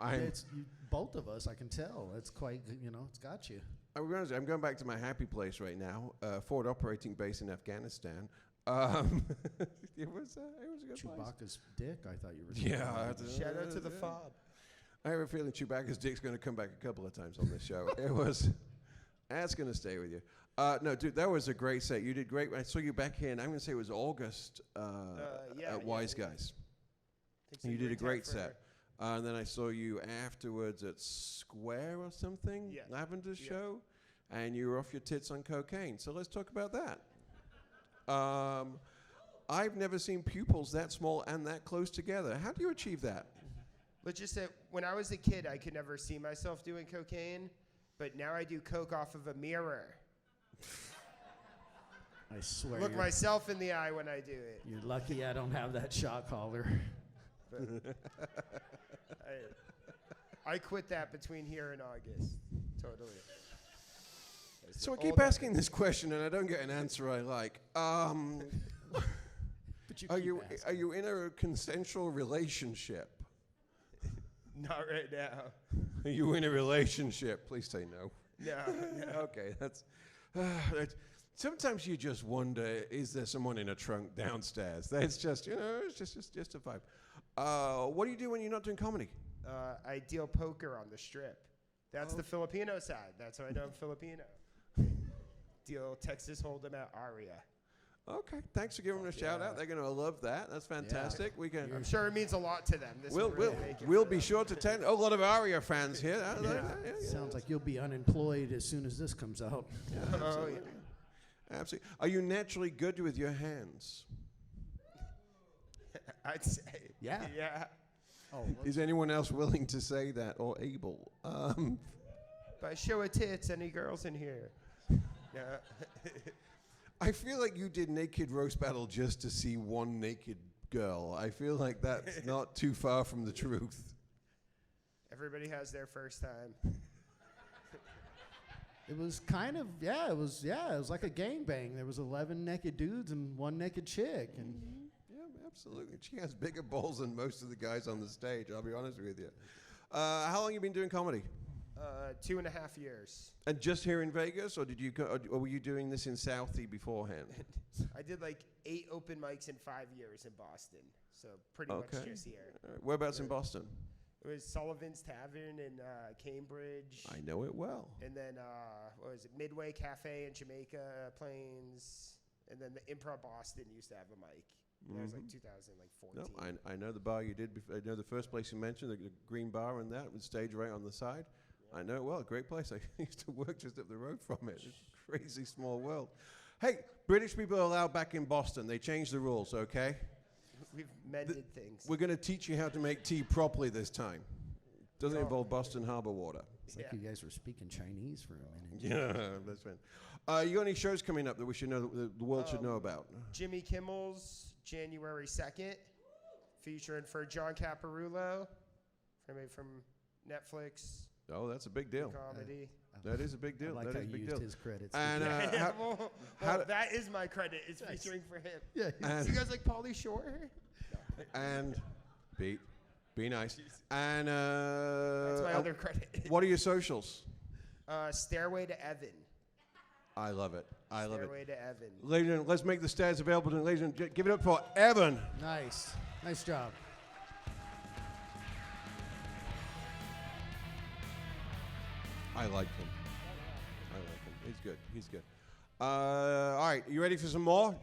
C: Both of us, I can tell. It's quite, it's got you.
B: I'm going back to my happy place right now, forward operating base in Afghanistan. It was a good
C: Chewbacca's dick, I thought you were
B: saying.
C: Yeah.
G: Shout out to the fob.
B: I have a feeling Chewbacca's dick's going to come back a couple of times on this show. That's going to stay with you. No, dude, that was a great set. You did great. I saw you back here, and I'm going to say it was August at Wise Guys.
G: So
B: you did a great set. And then I saw you afterwards at Square or something, Lavender's show, and you were off your tits on cocaine. So let's talk about that. I've never seen pupils that small and that close together. How do you achieve that?
G: Let's just say, when I was a kid, I could never see myself doing cocaine, but now I do coke off of a mirror.
C: I swear.
G: Look myself in the eye when I do it.
C: You're lucky I don't have that shot collar.
G: I quit that between here and August. Totally.
B: So I keep asking this question and I don't get an answer I like.
C: But
B: are you in a consensual relationship?
G: Not right now.
B: Are you in a relationship? Please say no.
G: No.
B: Okay, that's sometimes you just wonder, is there someone in a trunk downstairs? That's just, it's just a vibe. What do you do when you're not doing comedy?
G: I deal poker on the Strip. That's the Filipino side. That's how I know I'm Filipino. Deal Texas Hold'em at Aria.
B: Okay, thanks for giving them a shout out. They're gonna love that. That's fantastic. We can.
G: I'm sure it means a lot to them.
B: We'll be sure to tell. A lot of Aria fans here.
C: Sounds like you'll be unemployed as soon as this comes out.
B: Absolutely. Absolutely. Are you naturally good with your hands?
G: I'd say.
C: Yeah.
G: Yeah.
C: Oh,
B: is anyone else willing to say that or able?
G: By show of tits, any girls in here? Yeah.
B: I feel like you did Naked Roast Battle just to see one naked girl. I feel like that's not too far from the truth.
G: Everybody has their first time.
C: It was kind of, it was like a gangbang. There was 11 naked dudes and one naked chick. And
B: yeah, absolutely. She has bigger balls than most of the guys on the stage, I'll be honest with you. How long have you been doing comedy?
G: 2.5 years.
B: And just here in Vegas, or did you go, or were you doing this in Southie beforehand?
G: I did like 8 open mics in 5 years in Boston, so pretty much just here.
B: Whereabouts in Boston?
G: It was Sullivan's Tavern in Cambridge.
B: I know it well.
G: And then, what was it, Midway Cafe in Jamaica Plains. And then the Improv Boston used to have a mic. That was like 2014.
B: No, I know the bar you did. I know the first place you mentioned, the green bar and that, with stage right on the side. I know it well. Great place. I used to work just up the road from it. It's a crazy small world. Hey, British people are allowed back in Boston. They changed the rules, okay?
G: We've mended things.
B: We're going to teach you how to make tea properly this time. Doesn't involve Boston Harbor water.
C: It's like you guys were speaking Chinese for a minute.
B: Yeah, that's right. You got any shows coming up that we should know, the world should know about?
G: Jimmy Kimmel's January 2nd, featuring for John Caparulo from Netflix.
B: Oh, that's a big deal.
G: Comedy.
B: That is a big deal.
C: I like
B: that
C: how
B: is a
C: you
B: big
C: used
B: deal.
C: his credits.
B: And
G: Well,
B: how
G: that is my credit. It's featuring for him.
C: yeah.
B: and,
G: You guys like Pauly Shore?
B: and be nice. And
G: That's my other credit.
B: what are your socials?
G: Stairway to Evan.
B: I love it. I love it.
G: Stairway to Evan.
B: Ladies and gentlemen, let's make the stairs available to ladies and give it up for Evan.
C: Nice. Nice job.
B: I like him. I like him. He's good. He's good. All right, you ready for some more?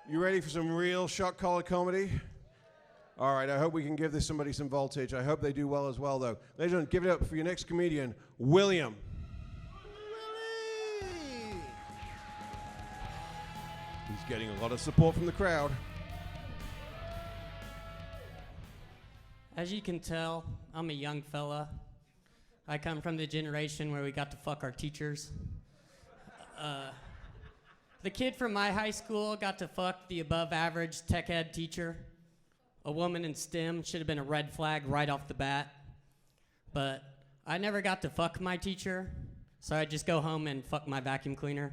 B: You ready for some real shot collar comedy? All right, I hope we can give this somebody some voltage. I hope they do well as well, though. Ladies and gentlemen, give it up for your next comedian, William.
C: Willie!
B: He's getting a lot of support from the crowd.
H: As you can tell, I'm a young fella. I come from the generation where we got to fuck our teachers. The kid from my high school got to fuck the above average tech ed teacher. A woman in STEM should have been a red flag right off the bat. But I never got to fuck my teacher, so I just go home and fuck my vacuum cleaner.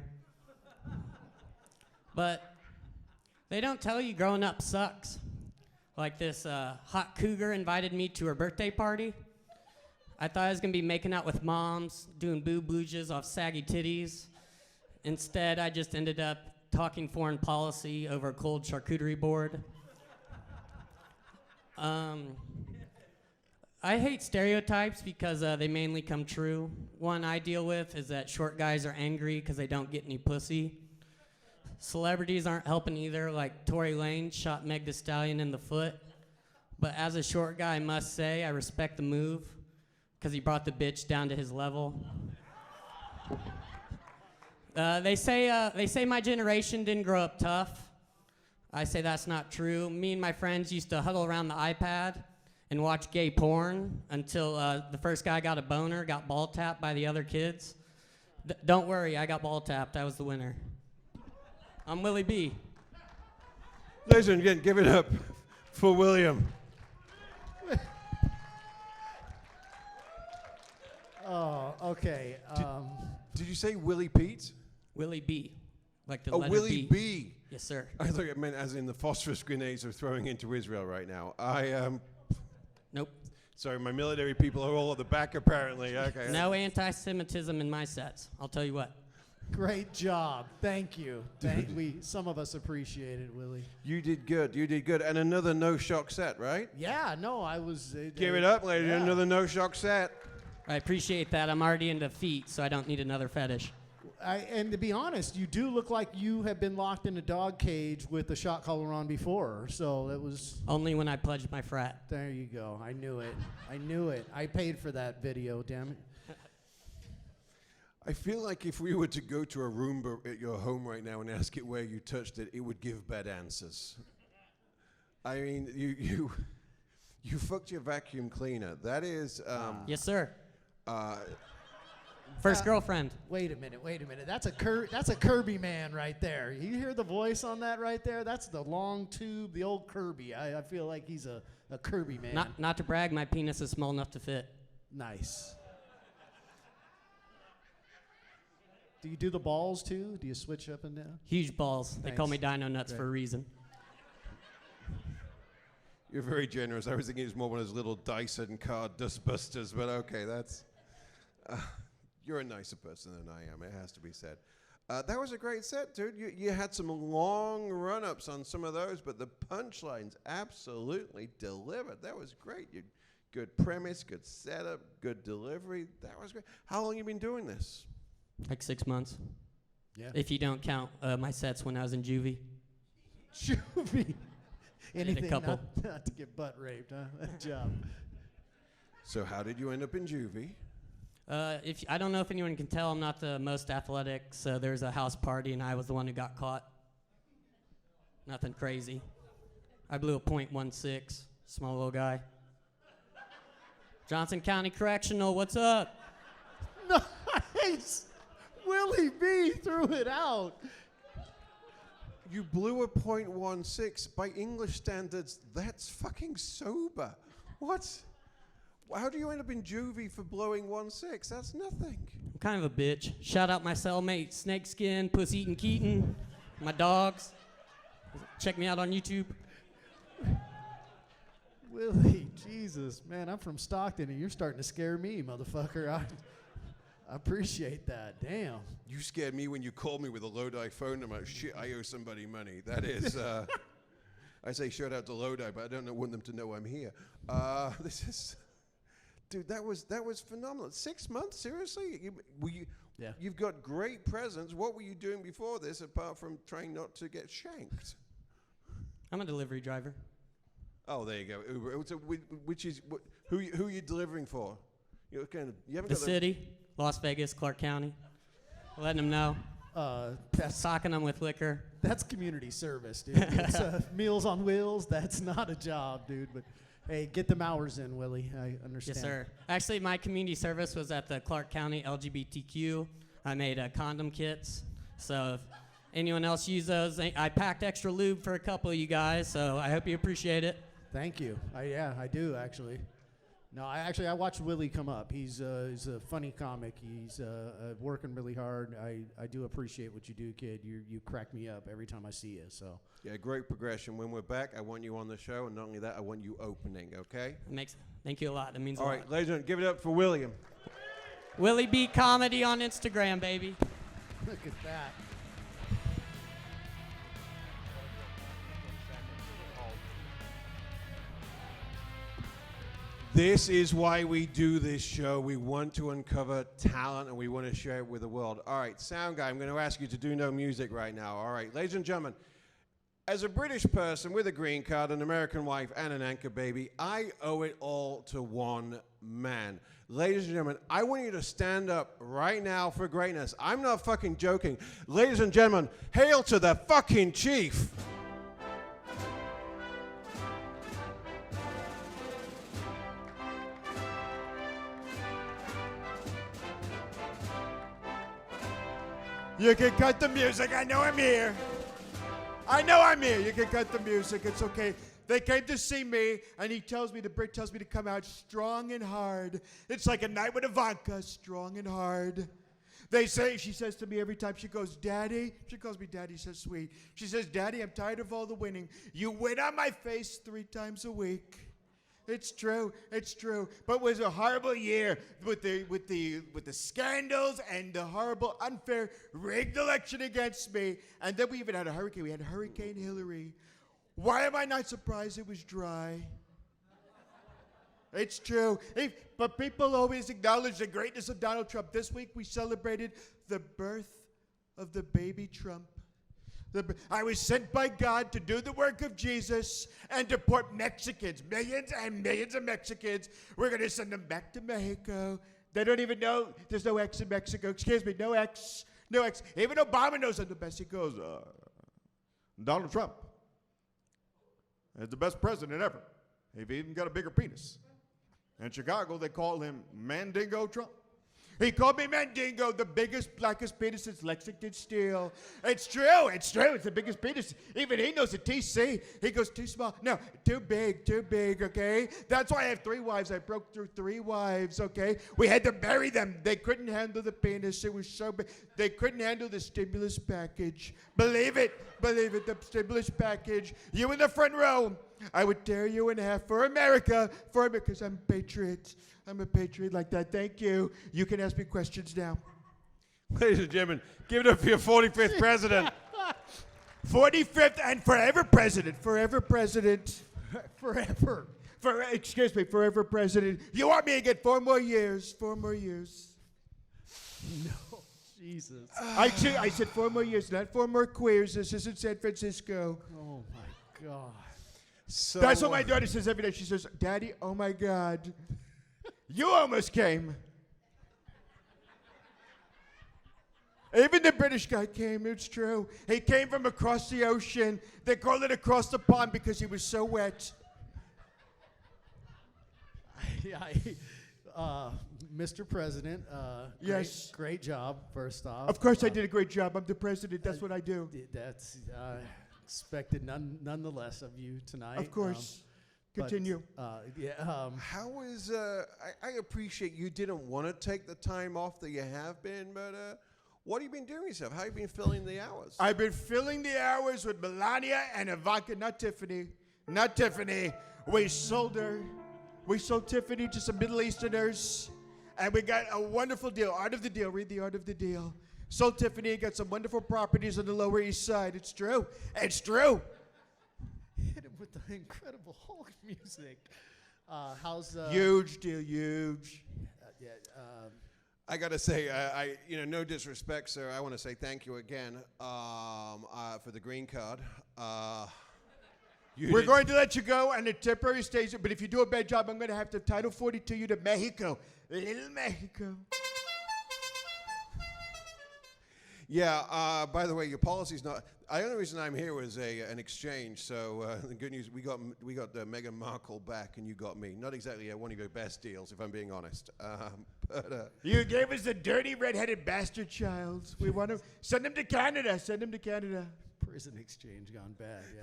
H: But they don't tell you growing up sucks. Like this hot cougar invited me to her birthday party. I thought I was gonna be making out with moms, doing boob-booges off saggy titties. Instead, I just ended up talking foreign policy over a cold charcuterie board. I hate stereotypes because they mainly come true. One I deal with is that short guys are angry because they don't get any pussy. Celebrities aren't helping either, like Tory Lanez shot Meg Thee Stallion in the foot. But as a short guy, I must say, I respect the move because he brought the bitch down to his level. They say my generation didn't grow up tough. I say that's not true. Me and my friends used to huddle around the iPad and watch gay porn until the first guy got a boner, got ball tapped by the other kids. Don't worry, I got ball tapped. I was the winner. I'm Willy B.
B: Ladies and gentlemen, give it up for William.
C: Oh, okay.
B: Did you say Willie Pete?
H: Willy B. Like the
B: Oh,
H: letter
B: Willie
H: B.
B: B.
H: Yes, sir.
B: I thought it meant as in the phosphorus grenades they're throwing into Israel right now.
H: Nope.
B: Sorry, my military people are all at the back apparently. Okay.
H: No anti-Semitism in my sets. I'll tell you what.
C: Great job. Thank you. Some of us appreciate it, Willie.
B: You did good. You did good. And another no-shock set, right?
C: Yeah, no, I was...
B: Give it up, ladies.
C: Yeah.
B: Another no-shock set.
H: I appreciate that. I'm already into feet, so I don't need another fetish.
C: And to be honest, you do look like you have been locked in a dog cage with a shot collar on before. So it was...
H: Only when I pledged my frat.
C: There you go. I knew it. I knew it. I paid for that video, damn it.
B: I feel like if we were to go to a Roomba at your home right now and ask it where you touched it, it would give bad answers. I mean, you fucked your vacuum cleaner. That is...
H: Yes, sir. First girlfriend.
C: Wait a minute. That's a Kirby man right there. You hear the voice on that right there? That's the long tube, the old Kirby. I feel like he's a Kirby man.
H: Not to brag, my penis is small enough to fit.
C: Nice. Do you do the balls too? Do you switch up and down?
H: Huge balls. They call me Dino Nuts
C: Right.
H: for a reason.
B: You're very generous. I was thinking it was more one of those little Dyson card dustbusters, but okay, that's... you're a nicer person than I am, it has to be said. That was a great set, dude. You had some long run-ups on some of those, but the punchlines absolutely delivered. That was great. Good premise, good setup, good delivery. That was great. How long you been doing this?
H: Like 6 months.
C: Yeah.
H: If you don't count my sets when I was in juvie.
C: Juvie. Anything
H: couple.
C: not to get butt raped, huh? That job.
B: So how did you end up in juvie?
H: I don't know if anyone can tell, I'm not the most athletic, so there's a house party and I was the one who got caught. Nothing crazy. I blew a .16, small little guy. Johnson County Correctional, what's up?
C: Nice! Willie B threw it out.
B: You blew a .16. By English standards, that's fucking sober. What? How do you end up in juvie for blowing 1/6? That's nothing.
H: I'm kind of a bitch. Shout out my cellmate, Snakeskin, Puss Eatin' Keaton, my dogs. Check me out on YouTube.
C: Willie, Jesus, man, I'm from Stockton, and you're starting to scare me, motherfucker. I appreciate that. Damn.
B: You scared me when you called me with a Lodi phone number. Shit, I owe somebody money. That is, I say shout out to Lodi, but I don't want them to know I'm here. This is, dude, that was phenomenal. 6 months, seriously?
C: Yeah.
B: You've got great presence. What were you doing before this, apart from trying not to get shanked?
H: I'm a delivery driver.
B: Oh, there you go. Uber. So, who are you delivering for? You haven't
H: The
B: got
H: city, Las Vegas, Clark County. Letting them know. Socking them with liquor.
C: That's community service, dude. It's Meals on Wheels. That's not a job, dude. But hey, get them hours in, Willie. I understand.
H: Yes, sir. Actually, my community service was at the Clark County LGBTQ. I made condom kits. So if anyone else use those, I packed extra lube for a couple of you guys. So I hope you appreciate it.
C: Thank you. I do actually. No, I watched Willie come up. He's a funny comic. He's working really hard. I do appreciate what you do, kid. You crack me up every time I see you. So
B: yeah, great progression. When we're back, I want you on the show, and not only that, I want you opening. Okay?
H: Thank you a lot. That means
B: all
H: a
B: right,
H: lot.
B: ladies and gentlemen, give it up for William.
H: Willy B comedy on Instagram, baby.
C: look at that.
B: This is why we do this show. We want to uncover talent, and we want to share it with the world. All right, sound guy, I'm going to ask you to do no music right now. All right, ladies and gentlemen, as a British person with a green card, an American wife, and an anchor baby, I owe it all to one man. Ladies and gentlemen, I want you to stand up right now for greatness. I'm not fucking joking. Ladies and gentlemen, hail to the fucking chief.
I: You can cut the music. I know I'm here. I know I'm here. You can cut the music. It's okay. They came to see me, and the Brit tells me to come out strong and hard. It's like a night with Ivanka, strong and hard. She says to me every time she goes, Daddy, she calls me Daddy, so sweet. She says, Daddy, I'm tired of all the winning. You win on my face 3 times a week. It's true. But it was a horrible year with the scandals and the horrible, unfair, rigged election against me. And then we even had a hurricane. We had Hurricane Hillary. Why am I not surprised it was dry? It's true. But people always acknowledge the greatness of Donald Trump. This week we celebrated the birth of the baby Trump. I was sent by God to do the work of Jesus and deport Mexicans, millions and millions of Mexicans. We're going to send them back to Mexico. They don't even know there's no X in Mexico. Excuse me, no X. Even Obama knows I'm the best. He goes, Donald Trump is the best president ever. He's even got a bigger penis. In Chicago, they call him Mandingo Trump. He called me Mandingo, the biggest, blackest penis since Lexington Steel. It's true. It's the biggest penis. Even he knows it, TC. He goes, too small. No, too big, okay? That's why I have 3 wives. I broke through 3 wives, okay? We had to bury them. They couldn't handle the penis. It was so big. They couldn't handle the stimulus package. Believe it, the stimulus package. You in the front row. I would tear you in half for America, because I'm a patriot. I'm a patriot like that. Thank you. You can ask me questions now.
B: Ladies and gentlemen, give it up for your 45th president.
I: 45th and forever president. Forever president.
C: Forever.
I: Forever president. You want me to get 4 more years? 4 more years.
C: No, Jesus.
I: I said 4 more years, not 4 more queers. This isn't San Francisco.
C: Oh, my God.
B: So,
I: that's what my daughter says every day. She says, Daddy, oh, my God. You almost came. Even the British guy came, it's true. He came from across the ocean. They called it across the pond because he was so wet.
C: Mr. President,
I: yes.
C: Great job, first off.
I: Of course I did a great job. I'm the president. That's what I do.
C: That's expected nonetheless of you tonight.
I: Of course. Continue.
B: How is, I appreciate you didn't want to take the time off that you have been, but what have you been doing yourself? How have you been filling the hours?
I: I've been filling the hours with Melania and Ivanka, not Tiffany. Not Tiffany. We sold her. We sold Tiffany to some Middle Easterners, and we got a wonderful deal. Art of the deal. Read the art of the deal. Sold Tiffany and got some wonderful properties on the Lower East Side. It's true. It's true.
C: Hit him with the Incredible Hulk music. How's
I: Huge deal, huge.
B: I gotta say, no disrespect, sir. I want to say thank you again for the green card.
I: We're going to let you go on a temporary station, but if you do a bad job, I'm going to have to Title 42 you to Mexico. Little Mexico.
B: Yeah, by the way, your policy's not... The only reason I'm here was an exchange, so the good news, we got Meghan Markle back and you got me. Not exactly one of your best deals, if I'm being honest.
I: You gave us a dirty, red-headed bastard child. We want to send him to Canada. Send him to Canada.
C: Prison exchange gone bad, yeah.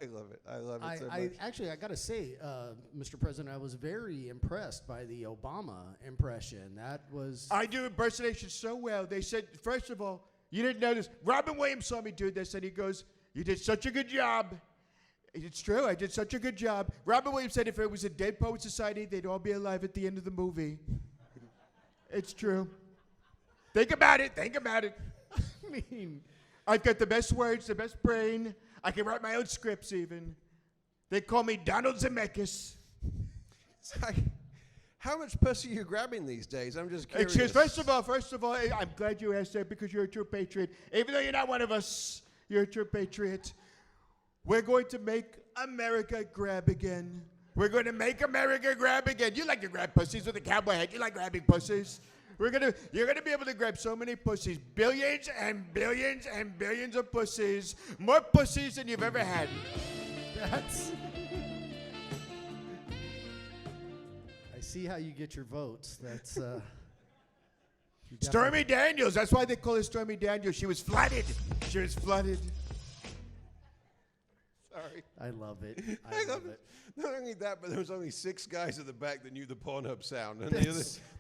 B: I love it. I love it so much.
C: Actually, I got to say, Mr. President, I was very impressed by the Obama impression. That was...
I: I do impersonations so well. They said, first of all, you didn't notice. Robin Williams saw me do this, and he goes, you did such a good job. It's true. I did such a good job. Robin Williams said if it was a Dead Poet Society, they'd all be alive at the end of the movie. It's true. Think about it. Think about it.
C: I mean...
I: I've got the best words, the best brain. I can write my own scripts even. They call me Donald Zemeckis.
B: How much pussy are you grabbing these days? I'm just curious.
I: Excuse, first of all, I'm glad you asked that because you're a true patriot. Even though you're not one of us, you're a true patriot. We're going to make America grab again. We're going to make America grab again. You like to grab pussies with a cowboy hat. You like grabbing pussies. You're gonna be able to grab so many pussies, billions and billions and billions of pussies, more pussies than you've ever had.
C: That's... I see how you get your votes. That's
I: Stormy Daniels. That's why they call her Stormy Daniels. She was flooded. She was flooded.
B: Sorry.
C: I love it. I love it.
B: Not only that, but there was only 6 guys at the back that knew the Pornhub sound, and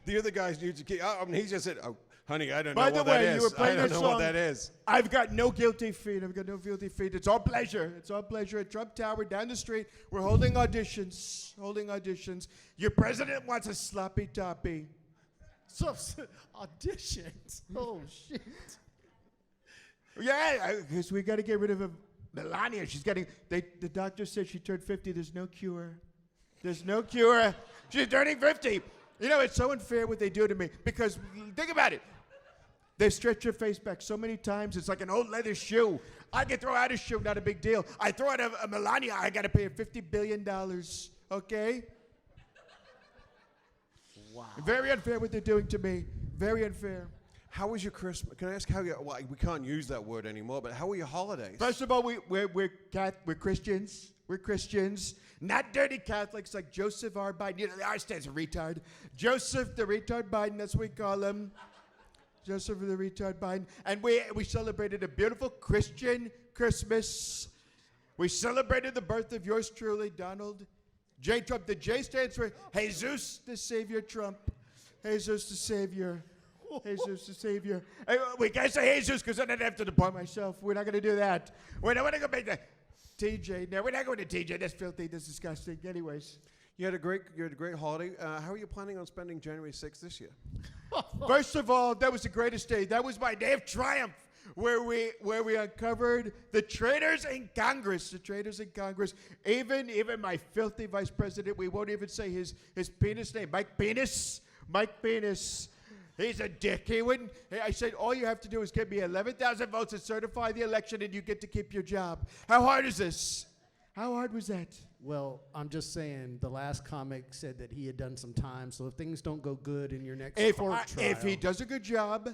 B: the other guys knew to keep. He just said, "Oh, honey, I don't know what that is.
I: You were playing
B: I don't know what that is."
I: I've got no guilty feet. It's all pleasure. It's all pleasure at Trump Tower down the street. We're holding auditions. Your president wants a sloppy toppy.
C: So, auditions. Oh shit.
I: Yeah, because we got to get rid of him. Melania, the doctor said she turned 50. There's no cure. There's no cure. She's turning 50. You know, it's so unfair what they do to me because think about it. They stretch your face back so many times. It's like an old leather shoe. I can throw out a shoe, not a big deal. I throw out a Melania, I got to pay her $50 billion. Okay? Wow. Very unfair what they're doing to me. Very unfair.
B: How was your Christmas? Can I ask how you? Well, we can't use that word anymore. But how were your holidays?
I: First of all, we're Christians. We're Christians, not dirty Catholics like Joseph R. Biden. You know, the R stands for retard. Joseph the retard Biden. That's what we call him. Joseph the retard Biden. And we celebrated a beautiful Christian Christmas. We celebrated the birth of yours truly, Donald J. Trump. The J stands for Jesus the Savior Trump. Jesus the Savior. Jesus the Savior. Hey, we can't say Jesus because then I'd have to deport myself. We're not going to do that. We're not going to go back to TJ. No, we're not going to TJ. That's filthy. That's disgusting. Anyways.
B: You had a great holiday. How are you planning on spending January 6th this year?
I: First of all, that was the greatest day. That was my day of triumph, where we uncovered the traitors in Congress. The traitors in Congress. Even my filthy vice president. We won't even say his penis name. Mike Penis. Mike Penis. He's a dick. He wouldn't. I said, all you have to do is give me 11,000 votes and certify the election, and you get to keep your job. How hard is this? How hard was that?
C: Well, I'm just saying, the last comic said that he had done some time, so if things don't go good in your next court trial...
I: If he does a good job,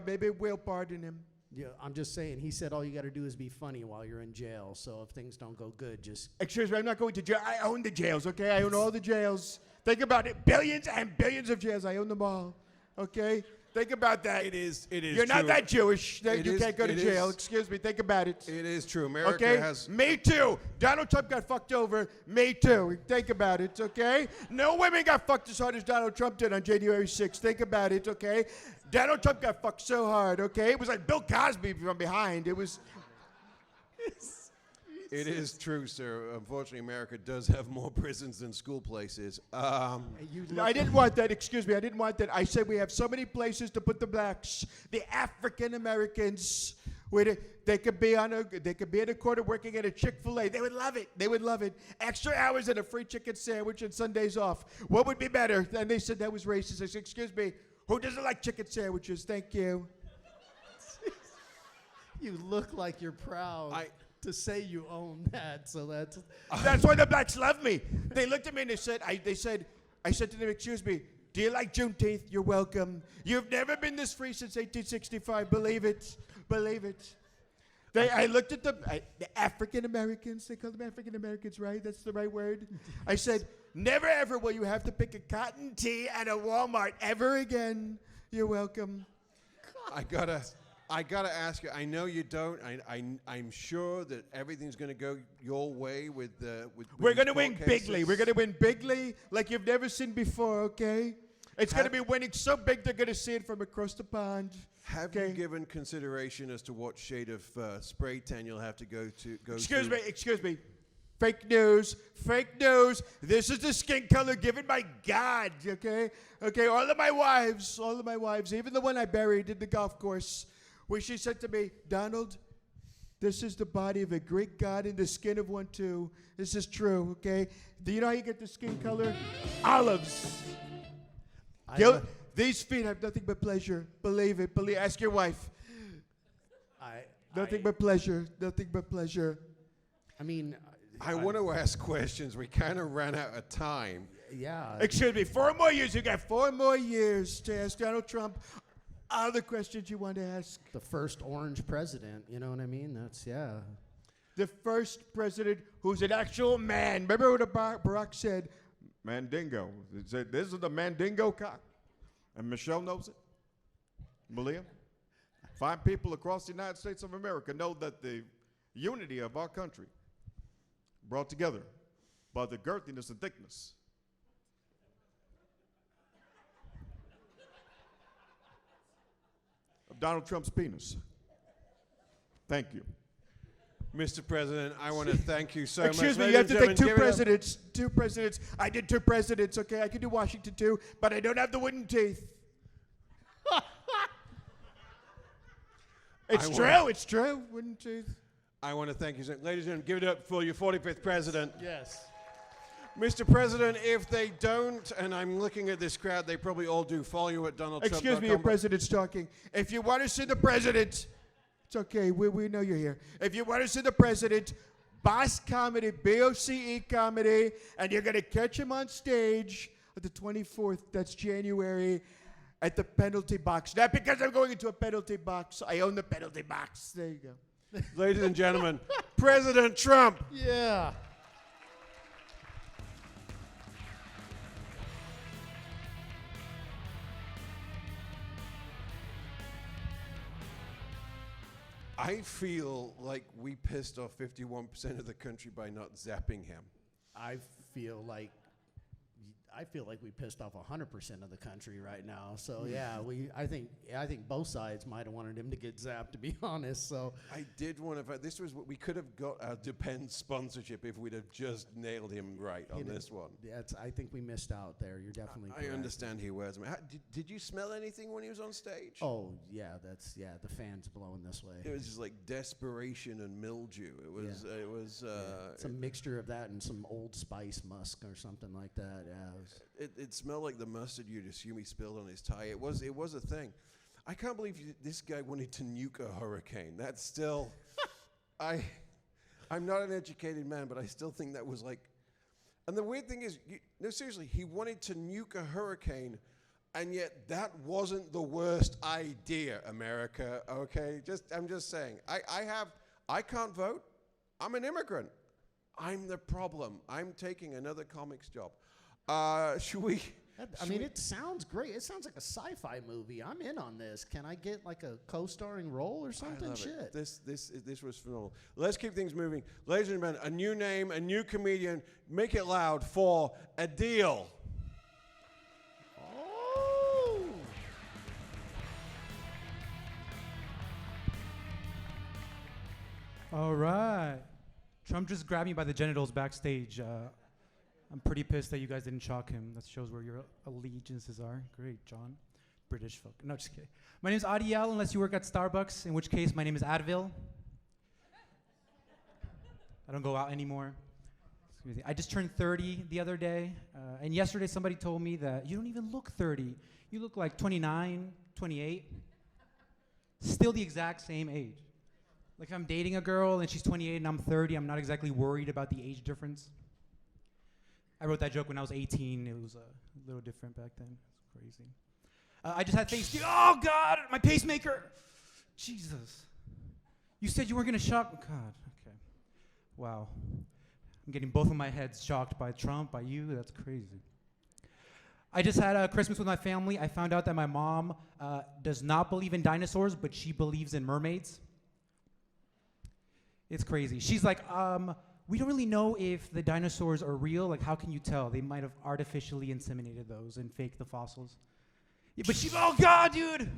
I: maybe we'll pardon him.
C: Yeah, I'm just saying, he said all you got to do is be funny while you're in jail, so if things don't go good, just...
I: Excuse me, I'm not going to jail. I own the jails, okay? I own all the jails. Think about it. Billions and billions of jails. I own them all, okay? Think about that.
B: It is
I: You're
B: true.
I: not that Jewish that
B: It
I: you
B: is-
I: can't go to
B: it
I: jail.
B: is-
I: Excuse me. Think about it.
B: It is true. America
I: Okay?
B: has.
I: Me too. Donald Trump got fucked over. Me too. Think about it, okay? No women got fucked as hard as Donald Trump did on January 6th. Think about it, okay? Donald Trump got fucked so hard, okay? It was like Bill Cosby from behind. It was.
B: It is true, sir. Unfortunately, America does have more prisons than school places.
I: I didn't want that. Excuse me. I didn't want that. I said we have so many places to put the blacks, the African Americans. Where they could be in a corner working at a Chick-fil-A. They would love it. They would love it. Extra hours and a free chicken sandwich and Sundays off. What would be better? And they said that was racist. I said, excuse me, who doesn't like chicken sandwiches? Thank you.
C: You look like you're proud to say you own that. So that's
I: That's why the blacks love me. They looked at me and I said to them, excuse me, do you like Juneteenth? You're welcome. You've never been this free since 1865. Believe it. Believe it. I looked at the African Americans. They call them African Americans, right? That's the right word. I said, never ever will you have to pick a cotton tee at a Walmart ever again. You're welcome.
B: I gotta ask you. I know you don't. I'm sure that everything's going to go your way with
I: We're
B: these
I: going to
B: court
I: win
B: cases.
I: bigly. We're going to win bigly like you've never seen before, okay? It's going to be winning so big they're going to see it from across the pond.
B: Have you given consideration as to what shade of spray tan you'll have to go to?
I: Excuse me. Fake news. This is the skin color given by God, okay? Okay, all of my wives, even the one I buried in the golf course, where she said to me, Donald, this is the body of a Greek god and the skin of one too. This is true, okay? Do you know how you get the skin color? Olives. These feet have nothing but pleasure. Believe it. Ask your wife. Nothing but pleasure.
C: I mean,
B: I want to ask questions. We kind of ran out of time.
C: yeah.
I: Excuse me, 4 more years. You got 4 more years to ask Donald Trump all the questions you want to ask.
C: The first orange president, you know what I mean? That's, yeah.
I: The first president who's an actual man. Remember what Barack said? Mandingo. He said, this is the Mandingo cock. And Michelle knows it. Malia. 5 people across the United States of America know that the unity of our country brought together by the girthiness and thickness of Donald Trump's penis. Thank you.
B: Mr. President, I want to thank you so much.
I: Excuse me,
B: Ladies
I: you have to
B: and
I: take
B: gentlemen,
I: two presidents. I did 2 presidents, okay? I can do Washington too, but I don't have the wooden teeth. It's true, wooden teeth.
B: I want to thank you. Ladies and gentlemen, give it up for your 45th president.
C: Yes.
B: Mr. President, if they don't, and I'm looking at this crowd, they probably all do, follow you at DonaldTrump.com.
I: Excuse me, your president's talking. If you want to see the president, it's okay, we know you're here. If you want to see the president, Boss Comedy, BOCE Comedy, and you're going to catch him on stage on the 24th, that's January, at the penalty box. Not because I'm going into a penalty box. I own the penalty box. There you go.
B: Ladies and gentlemen, President Trump.
C: Yeah.
B: I feel like we pissed off 51% of the country by not zapping him.
C: I feel like we pissed off 100% of the country right now. So yeah, I think both sides might have wanted him to get zapped, to be honest. So
B: I did want to. This was what we could have got our Depend sponsorship if we'd have just nailed him right on this one.
C: I think we missed out there. You're definitely correct.
B: I understand he wears them. Did you smell anything when he was on stage?
C: Oh yeah, the fans blowing this way.
B: It was just like desperation and mildew. It was.
C: Yeah.
B: It was.
C: It's a mixture of that and some Old Spice musk or something like that. Yeah.
B: It smelled like the mustard you'd assume he spilled on his tie. It was a thing. I can't believe this guy wanted to nuke a hurricane. That's still, I'm not an educated man, but I still think that was like, and the weird thing is, no, seriously, he wanted to nuke a hurricane, and yet that wasn't the worst idea, America, okay? I'm just saying. I can't vote. I'm an immigrant. I'm the problem. I'm taking another comic's job. Should
C: I mean, it sounds great. It sounds like a sci-fi movie. I'm in on this. Can I get like a co-starring role or something?
B: I love
C: Shit.
B: it. This was phenomenal. Let's keep things moving. Ladies and gentlemen, a new name, a new comedian. Make it loud for Adiel.
C: Oh.
J: All right. Trump just grabbed me by the genitals backstage. I'm pretty pissed that you guys didn't shock him. That shows where your allegiances are. Great, John. British folk. No, just kidding. My name's Adiel, unless you work at Starbucks, in which case my name is Advil. I don't go out anymore. Excuse me. I just turned 30 the other day, and yesterday somebody told me that you don't even look 30. You look like 29, 28. Still the exact same age. Like if I'm dating a girl and she's 28 and I'm 30, I'm not exactly worried about the age difference. I wrote that joke when I was 18. It was a little different back then. It's crazy. I just had Thanksgiving. Oh, God, my pacemaker. Jesus. You said you weren't going to shock. God, okay. Wow. I'm getting both of my heads shocked by Trump, by you. That's crazy. I just had a Christmas with my family. I found out that my mom does not believe in dinosaurs, but she believes in mermaids. It's crazy. She's like, we don't really know if the dinosaurs are real. Like, how can you tell? They might have artificially inseminated those and faked the fossils. Yeah, but she, oh God, dude!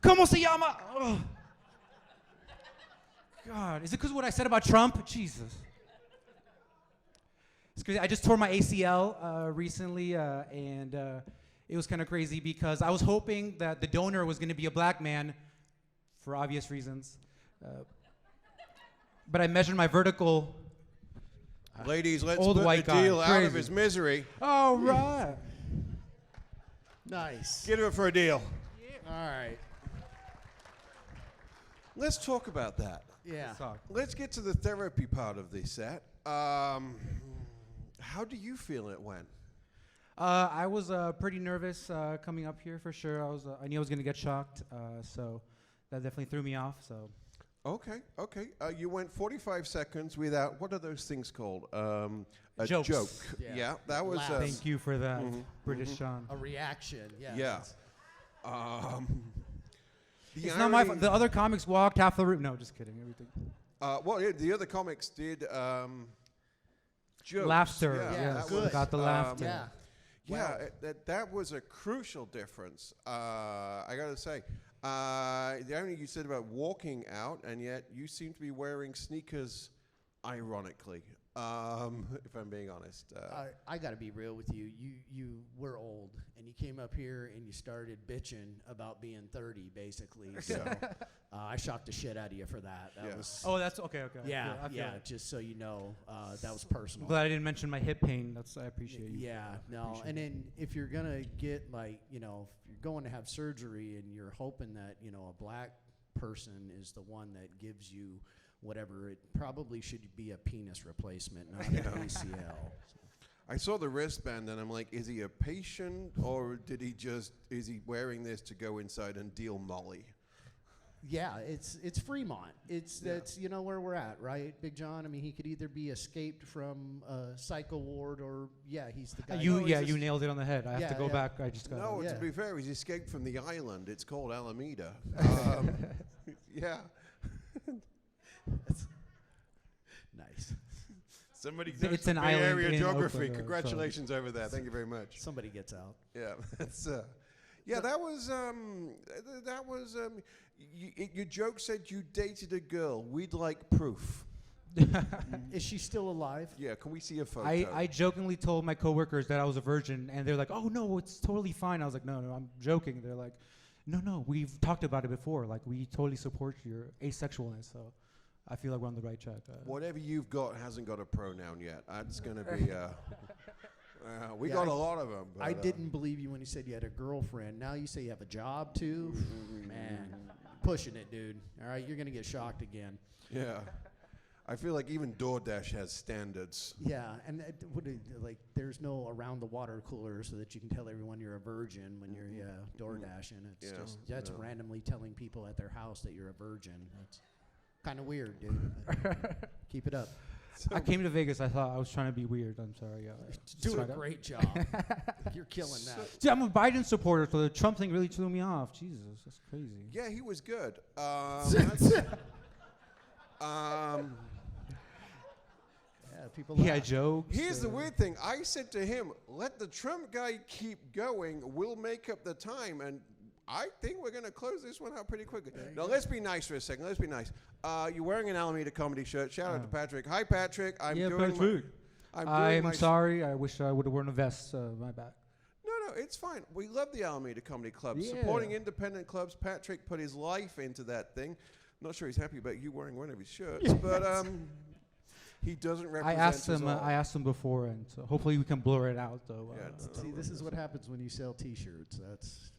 J: ¿Cómo se llama? Oh. God, is it because of what I said about Trump? Jesus. It's crazy. I just tore my ACL recently, and it was kind of crazy because I was hoping that the donor was going to be a black man for obvious reasons. But I measured my vertical.
B: Ladies, let's
J: Old
B: put
J: white guy.
B: Adiel out of
J: Crazy.
B: his misery.
J: All right.
C: Nice.
B: Get it for Adiel.
C: All right.
B: Let's talk about that.
C: Yeah.
B: Let's get to the therapy part of this set. How do you feel it went?
J: I was pretty nervous coming up here for sure. I knew I was going to get shocked, so that definitely threw me off. So.
B: Okay. You went 45 seconds without, what are those things called? A
J: Jokes.
B: joke.
C: Yeah.
B: That was.
C: Laugh.
J: Thank you for that, British Sean.
C: A reaction. Yeah.
B: Yeah.
J: It's not my fault. The other comics walked half the route. No, just kidding. Everything.
B: Well, yeah, the other comics did jokes.
J: Laughter.
C: Yeah,
J: Yes,
C: good.
J: got the laughter.
C: Yeah.
B: Yeah, that was a crucial difference. I got to say. The only you said about walking out, and yet you seem to be wearing sneakers, ironically. If I'm being honest.
C: I got to be real with you. You were old, and you came up here and you started bitching about being 30, basically. So I shocked the shit out of you for that. That was.
J: Oh, that's okay.
C: Yeah,
J: I feel it.
C: just so you know, that was personal.
J: I'm glad I didn't mention my hip pain. I appreciate you.
C: Yeah, no, and then if you're gonna get like, if you're going to have surgery and you're hoping that a black person is the one that gives you whatever, it probably should be a penis replacement, not an ACL.
B: I saw the wristband, and I'm like, is he a patient, or is he wearing this to go inside and deal Molly?
C: Yeah, it's Fremont. That's where we're at, right, Big John? I mean, he could either be escaped from a psycho ward, or he's the guy.
J: You nailed it on the head. I have to go back. I just got.
B: No,
C: Yeah.
B: to be fair, he's escaped from the island. It's called Alameda. Yeah.
C: Nice.
B: Somebody
J: It's
B: knows
J: an
B: the Bay
J: island
B: Area
J: in
B: geography.
J: Oakland,
B: Congratulations over there. Thank you very much.
C: Somebody gets out.
B: Yeah, that's. That was. Your joke said you dated a girl. We'd like proof.
C: Is she still alive?
B: Yeah, can we see a photo?
J: I jokingly told my coworkers that I was a virgin, and they're like, "Oh no, it's totally fine." I was like, "No, I'm joking." They're like, "No, we've talked about it before. Like, we totally support your asexualness." So, I feel like we're on the right track.
B: Whatever you've got hasn't got a pronoun yet. That's going to be. We got a lot of them.
C: I didn't believe you when you said you had a girlfriend. Now you say you have a job too. Man, pushing it, dude. All right, you're gonna get shocked again.
B: Yeah. I feel like even DoorDash has standards.
C: Yeah, and there's no around the water cooler so that you can tell everyone you're a virgin when you're door dashing. It's just randomly telling people at their house that you're a virgin. That's kind of weird, dude. Keep it up.
J: I came to Vegas. I thought I was trying to be weird. I'm sorry.
C: Doing a great job. You're killing that.
J: See, I'm a Biden supporter, so the Trump thing really threw me off. Jesus, that's crazy.
B: Yeah, he was good.
C: People
J: He had jokes.
B: Here's the weird thing. I said to him, let the Trump guy keep going. We'll make up the time. And I think we're going to close this one out pretty quickly. Now, let's be nice for a second. Let's be nice. You're wearing an Alameda Comedy shirt. Shout out to Patrick. Hi, Patrick.
J: I'm sorry. I wish I would have worn a vest. My bad.
B: No, it's fine. We love the Alameda Comedy Club.
J: Yeah.
B: Supporting independent clubs. Patrick put his life into that thing. Not sure he's happy about you wearing one of his shirts, but he doesn't represent.
J: I asked him before, and so hopefully we can blur it out, though.
C: See, this is what happens when you sell T-shirts. That's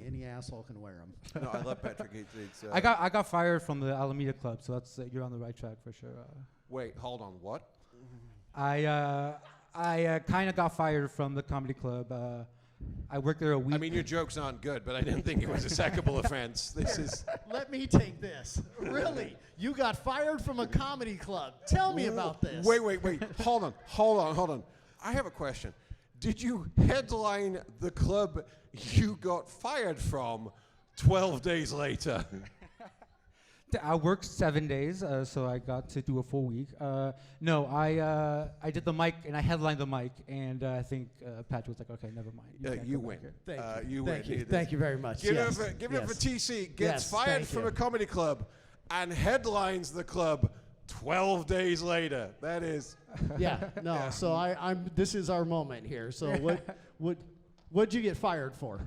C: any asshole can wear them.
B: No, I love Patrick.
J: I got fired from the Alameda Club, so that's you're on the right track for sure.
B: Wait, hold on. What?
J: I kind of got fired from the comedy club. I worked there a week.
B: I mean, your jokes aren't good, but I didn't think it was a sackable offense. This is.
C: Let me take this. Really? You got fired from a comedy club. Tell me about this.
B: Wait. Hold on. I have a question. Did you headline the club you got fired from 12 days later?
J: I worked 7 days, so I got to do a full week. No, I did the mic, and I headlined the mic, and I think Patrick was like, okay, never mind.
B: You win.
C: Thank you very much.
B: Give it up for TC. Gets fired from a comedy club and headlines the club 12 days later. That is.
C: So I'm. This is our moment here. So what'd you get fired for?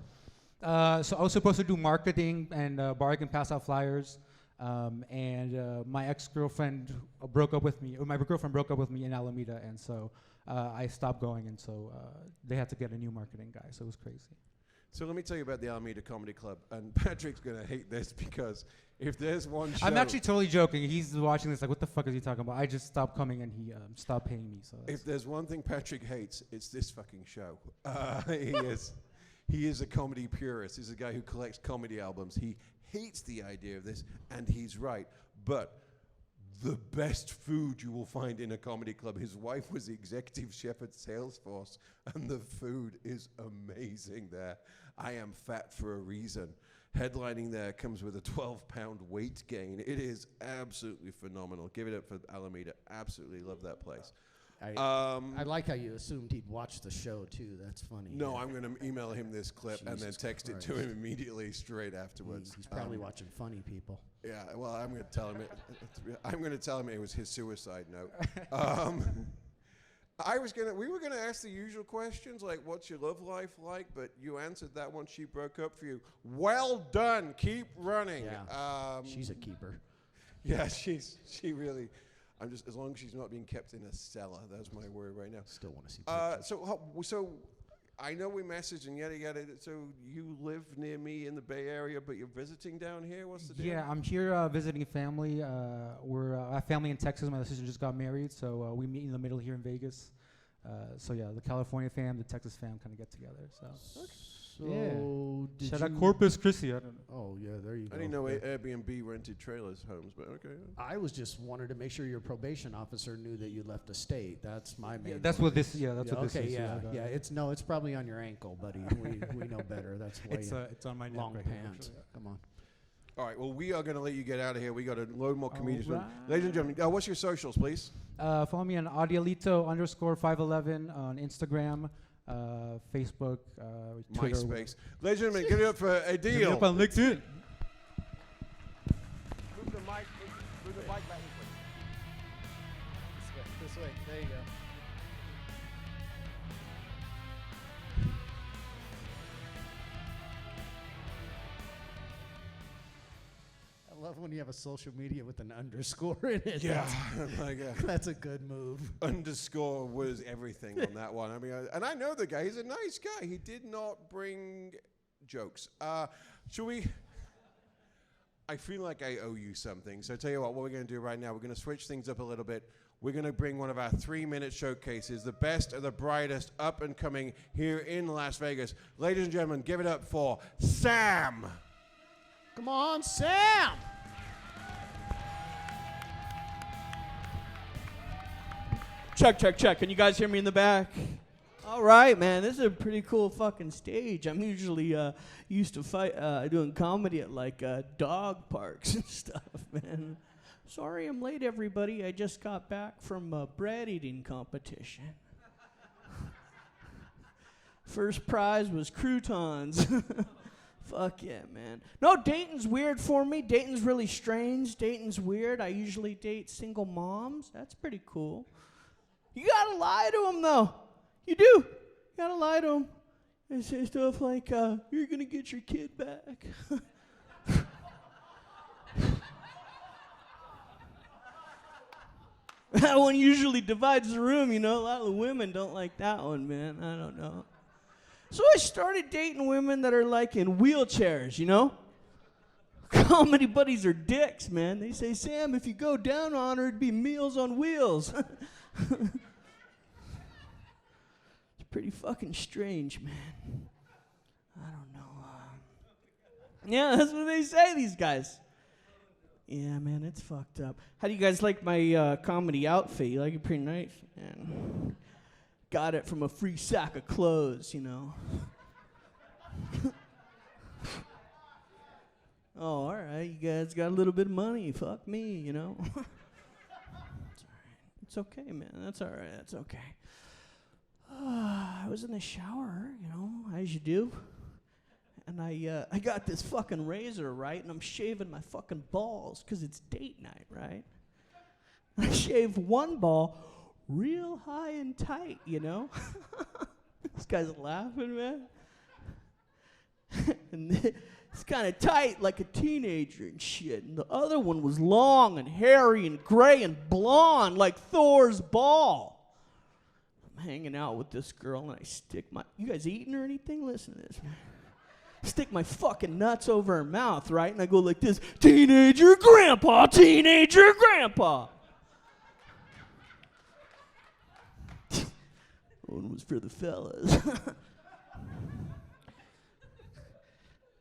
J: So I was supposed to do marketing and bargain, pass out flyers. And my ex-girlfriend broke up with me, or my girlfriend broke up with me in Alameda, and so I stopped going, and so they had to get a new marketing guy, so it was crazy.
B: So let me tell you about the Alameda Comedy Club, and Patrick's going to hate this because if there's one show...
J: I'm actually totally joking. He's watching this like, what the fuck is he talking about? I just stopped coming, and he stopped paying me. So
B: if there's one thing Patrick hates, it's this fucking show. He is a comedy purist. He's a guy who collects comedy albums. He hates the idea of this, and he's right. But the best food you will find in a comedy club, his wife was the executive chef at Salesforce, and the food is amazing there. I am fat for a reason. Headlining there comes with a 12-pound weight gain. It is absolutely phenomenal. Give it up for Alameda. Absolutely love that place.
C: I like how you assumed he'd watch the show too. That's funny.
B: No, I'm going to email him this clip and then text it to him immediately straight afterwards.
C: He's probably watching Funny People.
B: Yeah, well, I'm going to tell him it. I'm going to tell him it was his suicide note. We were gonna ask the usual questions like, "What's your love life like?" But you answered that one. She broke up for you. Well done. Keep running.
C: Yeah. She's a keeper.
B: Yeah, she really. I'm just, as long as she's not being kept in a cellar, that's my worry right now.
C: Still want to see pictures.
B: So I know we messaged and yada yada. So you live near me in the Bay Area, but you're visiting down here. What's the deal?
J: Yeah, I'm here visiting family. I have family in Texas. My sister just got married, so we meet in the middle here in Vegas. So yeah, the California fam, the Texas fam kind of get together. So shout out Corpus Christi. I don't know.
C: Oh yeah, there you go.
B: I didn't know Airbnb rented trailers homes, but okay.
C: I was just wanted to make sure your probation officer knew that you left the state. That's my main.
J: That's what this. Yeah, that's what this is.
C: Yeah. It's probably on your ankle, buddy. we know better. That's why
J: it's on my neck.
C: Long
J: right
C: pants.
J: Here,
C: Come on.
B: All right. Well, we are going to let you get out of here. We got a load more comedians. Right. Ladies and gentlemen, what's your socials, please?
J: Follow me on Adielito_511 on Instagram. Facebook, Twitter.
B: MySpace. Ladies and gentlemen, give it up for Adiel.
J: Give it up on LinkedIn.
B: Move the mic back
C: This way. There you go. I love when you have a social media with an underscore in it.
B: Yeah,
C: that's a good move.
B: Underscore was everything on that one. I mean, and I know the guy. He's a nice guy. He did not bring jokes. Should we? I feel like I owe you something. So I tell you what we're going to do right now. We're going to switch things up a little bit. We're going to bring one of our 3-minute showcases, the best of the brightest up and coming here in Las Vegas. Ladies and gentlemen, give it up for Sam.
C: Come on, Sam.
K: Check, check, check. Can you guys hear me in the back? All right, man. This is a pretty cool fucking stage. I'm usually used to doing comedy at like dog parks and stuff, man. Sorry I'm late, everybody. I just got back from a bread eating competition. First prize was croutons. Fuck yeah, man. No, dating's weird for me. Dating's really strange. Dating's weird. I usually date single moms. That's pretty cool. You gotta lie to them, though. You do. You gotta lie to them. They say stuff like, you're gonna get your kid back. That one usually divides the room, you know. A lot of the women don't like that one, man. I don't know. So I started dating women that are like in wheelchairs, you know? Comedy buddies are dicks, man. They say, Sam, if you go down on her, it'd be Meals on Wheels. It's pretty fucking strange, man. I don't know. Yeah, that's what they say, these guys. Yeah, man, it's fucked up. How do you guys like my comedy outfit? You like it pretty nice? Man. Got it from a free sack of clothes, you know. Oh, all right, you guys got a little bit of money. Fuck me, you know. It's all right. It's okay, man. That's all right. That's okay. I was in the shower, you know, as you do. And I got this fucking razor, right? And I'm shaving my fucking balls because it's date night, right? I shave one ball real high and tight, you know? This guy's laughing, man. And it's kind of tight like a teenager and shit. And the other one was long and hairy and gray and blonde like Thor's ball. I'm hanging out with this girl and I stick my... You guys eating or anything? Listen to this, man. Stick my fucking nuts over her mouth, right? And I go like this, teenager grandpa, teenager grandpa. One was for the fellas.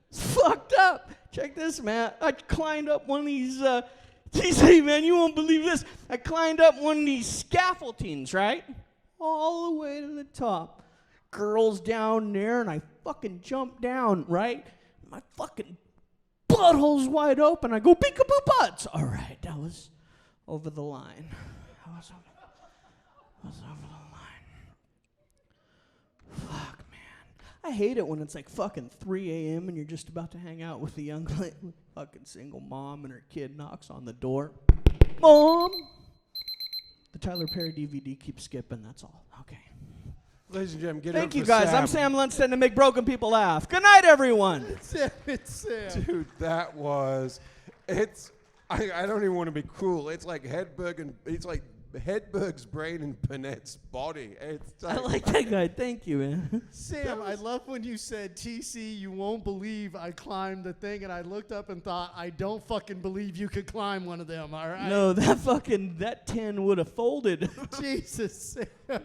K: It's fucked up. Check this, man. I climbed up one of these, hey, man, you won't believe this. I climbed up one of these scaffoldings, right? All the way to the top. Girls down there, and I fucking jump down, right? My fucking butthole's wide open. I go, peekaboo butts. All right, that was over the line. That was over the line. Fuck, man. I hate it when it's like fucking 3 a.m. and you're just about to hang out with a young fucking single mom and her kid knocks on the door. Mom! The Tyler Perry DVD keeps skipping, that's all. Okay.
B: Ladies and gentlemen, get
K: Thank
B: up
K: you
B: for
K: guys.
B: Sam.
K: I'm Sam Lundstedt to make broken people laugh. Good night, everyone.
C: It's Sam.
B: Dude, that was... I don't even want to be cruel. It's like Hedberg's brain and Panette's body.
K: I like that guy. Thank you, man.
C: Sam, I love when you said, TC, you won't believe I climbed the thing, and I looked up and thought, I don't fucking believe you could climb one of them, all right?
K: No, that 10 would have folded.
C: Jesus, Sam.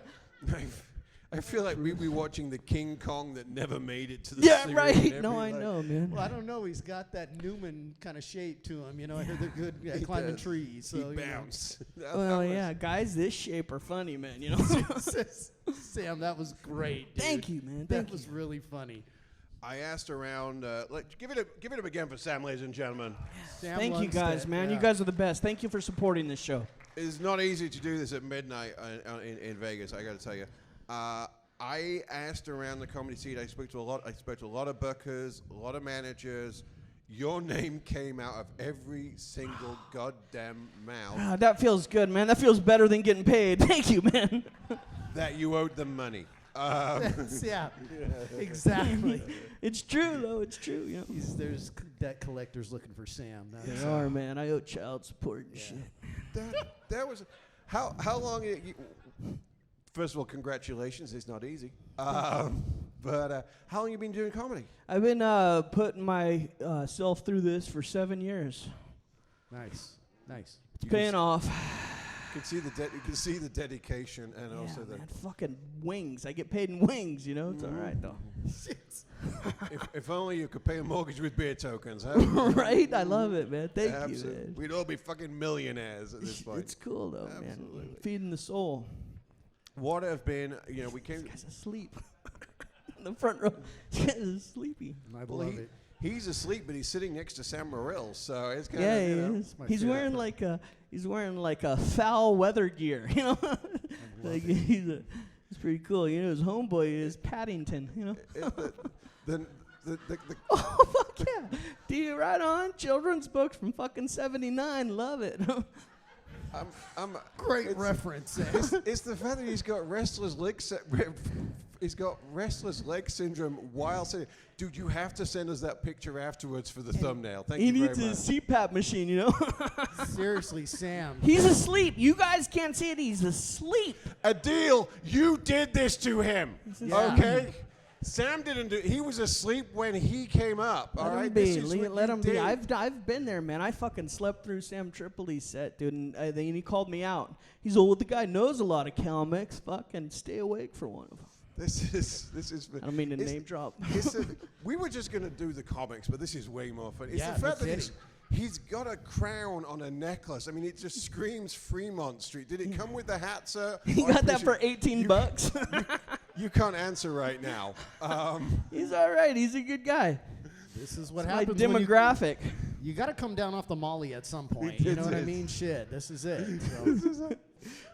B: I feel like we'd be watching the King Kong that never made it to the series.
K: Yeah, right. No, I know, man.
C: Well, I don't know. He's got that Newman kind of shape to him. You know, I heard they're good at climbing trees. So,
B: he bounced.
K: Well, yeah, guys this shape are funny, man, you know?
C: Sam, that was great, dude.
K: Thank you, man.
C: That was really funny.
B: I asked around, give it up again for Sam, ladies and gentlemen.
C: Sam
K: Thank you guys, man.
C: Yeah.
K: You guys are the best. Thank you for supporting this show.
B: It's not easy to do this at midnight in Vegas, I got to tell you. I asked around the comedy scene. I spoke to a lot of bookers, a lot of managers. Your name came out of every single goddamn mouth.
K: That feels good, man. That feels better than getting paid. Thank you, man.
B: That you owed them money.
C: Yeah, exactly.
K: It's true, though. It's true. Yeah.
C: There's debt collectors looking for Sam.
K: They are, man. I owe child support and shit.
B: That was how long? First of all, congratulations. It's not easy. But how long you been doing comedy?
K: I've been putting myself through this for 7 years.
C: Nice.
K: It's paying off.
B: You can see the dedication and also the
K: fucking wings. I get paid in wings, you know. It's all right though.
B: if only you could pay a mortgage with beer tokens, huh?
K: Right? I love it, man. Thank you, man.
B: We'd all be fucking millionaires at this point.
K: It's cool though,
B: Absolutely.
K: man. Feeding the soul.
B: what have been, we came.
K: This guy's asleep. In the front row. This guy is sleepy.
C: I
B: Well,
C: love it.
B: he's asleep, but he's sitting next to Sam Morril, so it's kind
K: Yeah,
B: of.
K: he is. He's wearing like a foul weather gear, Like it's pretty cool. His homeboy is Paddington,
B: The
K: Oh fuck yeah! Do you right on children's books from fucking '79? Love it.
C: Great reference.
B: It's the fact that he's got restless leg syndrome while saying, dude, you have to send us that picture afterwards for the thumbnail. Thank
K: He
B: you very
K: needs
B: much.
K: his CPAP machine,
C: Seriously, Sam.
K: He's asleep. You guys can't see it. He's asleep.
B: Adil, you did this to him.
C: Yeah.
B: Okay? Sam didn't do. He was asleep when he came up. All
K: Let
B: right,
K: him be.
B: This is what
K: Let
B: you
K: him be.
B: did.
K: I've been there, man. I fucking slept through Sam Tripoli's set, dude, and then he called me out. He's well, the guy knows a lot of comics. Fucking stay awake for one of them.
B: This is.
K: I don't mean to name drop.
B: We were just gonna do the comics, but this is way more fun. It's
C: Yeah,
B: the fact
C: no
B: that he's got a crown on a necklace. I mean, it just screams Fremont Street. Did it come with the hat, sir?
K: He got that for $18.
B: You can't answer right now.
K: He's all right. He's a good guy.
C: This is what
K: My
C: happens. when
K: demographic.
C: You got to come down off the Molly at some point.
B: It
C: You know what I
B: is.
C: mean? Shit, this is it. So.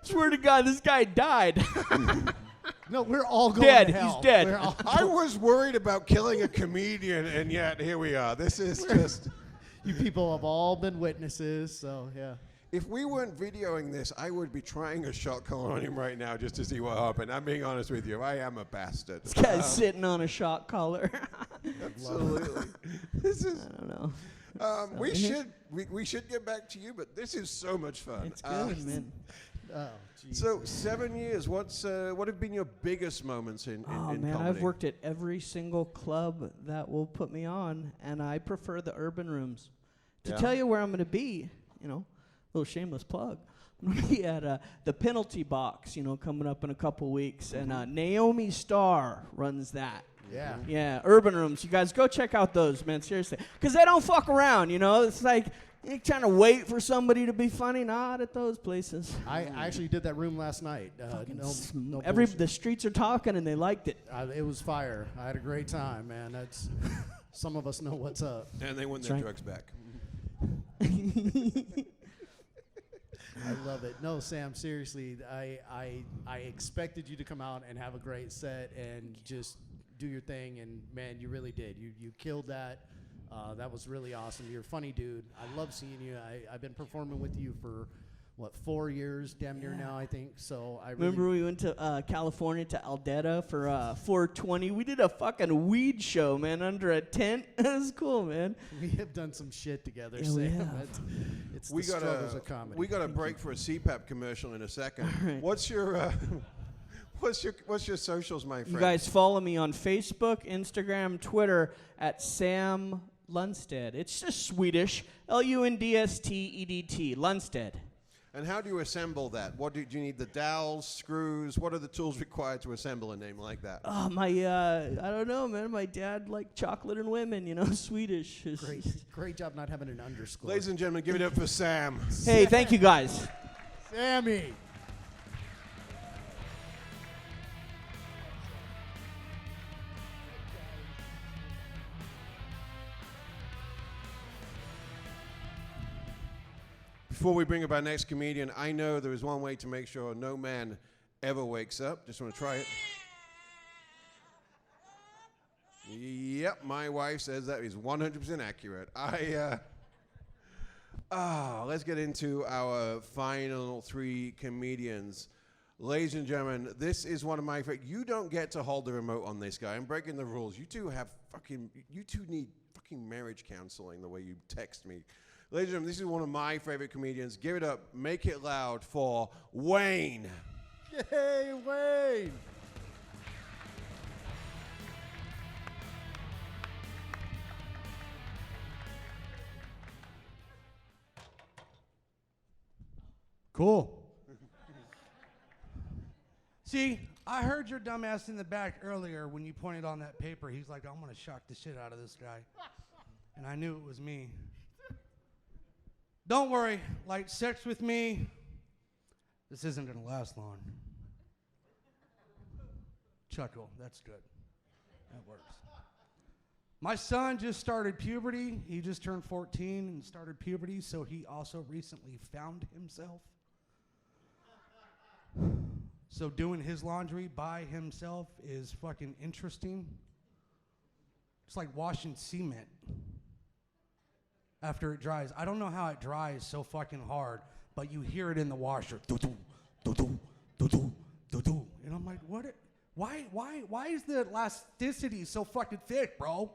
K: Swear to God, this guy died.
C: No, we're all going
K: Dead.
C: to hell.
K: He's dead.
C: We're all
B: I was worried about killing a comedian, and yet here we are. This is just.
C: You people have all been witnesses, so yeah.
B: If we weren't videoing this, I would be trying a shot collar on him right now just to see what happened. I'm being honest with you. I am a bastard.
K: This guy's sitting on a shot collar.
B: Absolutely. This is.
K: I don't know.
B: We should get back to you, but this is so much fun.
K: It's good, man.
C: Oh, Jesus.
B: So 7 years. What have been your biggest moments in
K: Oh man,
B: comedy?
K: I've worked at every single club that will put me on, and I prefer the urban rooms. To
B: Yeah.
K: tell you where I'm going to be, little shameless plug. I'm going to be at the Penalty Box, coming up in a couple weeks, and Naomi Starr runs that.
C: Yeah.
K: Yeah, urban rooms. You guys go check out those, man. Seriously, because they don't fuck around. It's like you're trying to wait for somebody to be funny. Not at those places.
C: I actually did that room last night. No bullshit.
K: The streets are talking, and they liked it.
C: It was fire. I had a great time, man. That's some of us know what's up.
B: And they want
K: That's
B: their
K: right.
B: drugs back.
C: I love it. No, Sam, seriously, I expected you to come out and have a great set and just do your thing, and man, you really did. You killed that. That was really awesome. You're a funny dude. I love seeing you. I've been performing with you for 4 years, damn near now, I think. So I
K: Remember we went to California to Aldeta for 420? We did a fucking weed show, man, under a tent. It was cool, man.
C: we have done some shit together,
K: Yeah, we
C: Sam.
K: have.
C: It's
B: We
C: the
B: got
C: struggles of comedy.
B: We got a break for a CPAP commercial in a second.
K: right.
B: What's your what's your socials, my friend?
K: You guys follow me on Facebook, Instagram, Twitter at Sam Lundstedt. It's just Swedish. Lundstedt. Lundstedt.
B: And how do you assemble that? What do you need? The dowels, screws? What are the tools required to assemble a name like that?
K: Oh, I don't know, man. My dad liked chocolate and women, Swedish.
C: Great job not having an underscore.
B: Ladies and gentlemen, give it up for Sam.
K: Hey, thank you guys.
C: Sammy.
B: Before we bring up our next comedian, I know there is one way to make sure no man ever wakes up. Just want to try it. Yep, my wife says that is 100% accurate. Let's get into our final three comedians. Ladies and gentlemen, this is one of my favorite. You don't get to hold the remote on this guy. I'm breaking the rules. You two need fucking marriage counseling the way you text me. Ladies and gentlemen, this is one of my favorite comedians. Give it up, make it loud for Wayne.
C: Yay, Wayne. Cool.
L: See, I heard your dumbass in the back earlier when you pointed on that paper. He's like, I'm going to shock the shit out of this guy. And I knew it was me. Don't worry, like sex with me, this isn't going to last long. chuckle. That's good. That works. My son just started puberty. He just turned 14 and started puberty, so he also recently found himself. So doing his laundry by himself is fucking interesting. It's like washing cement after it dries. I don't know how it dries so fucking hard, but you hear it in the washer. Do-do, do-do, do-do, do-do. And I'm like, what? Why is the elasticity so fucking thick, bro?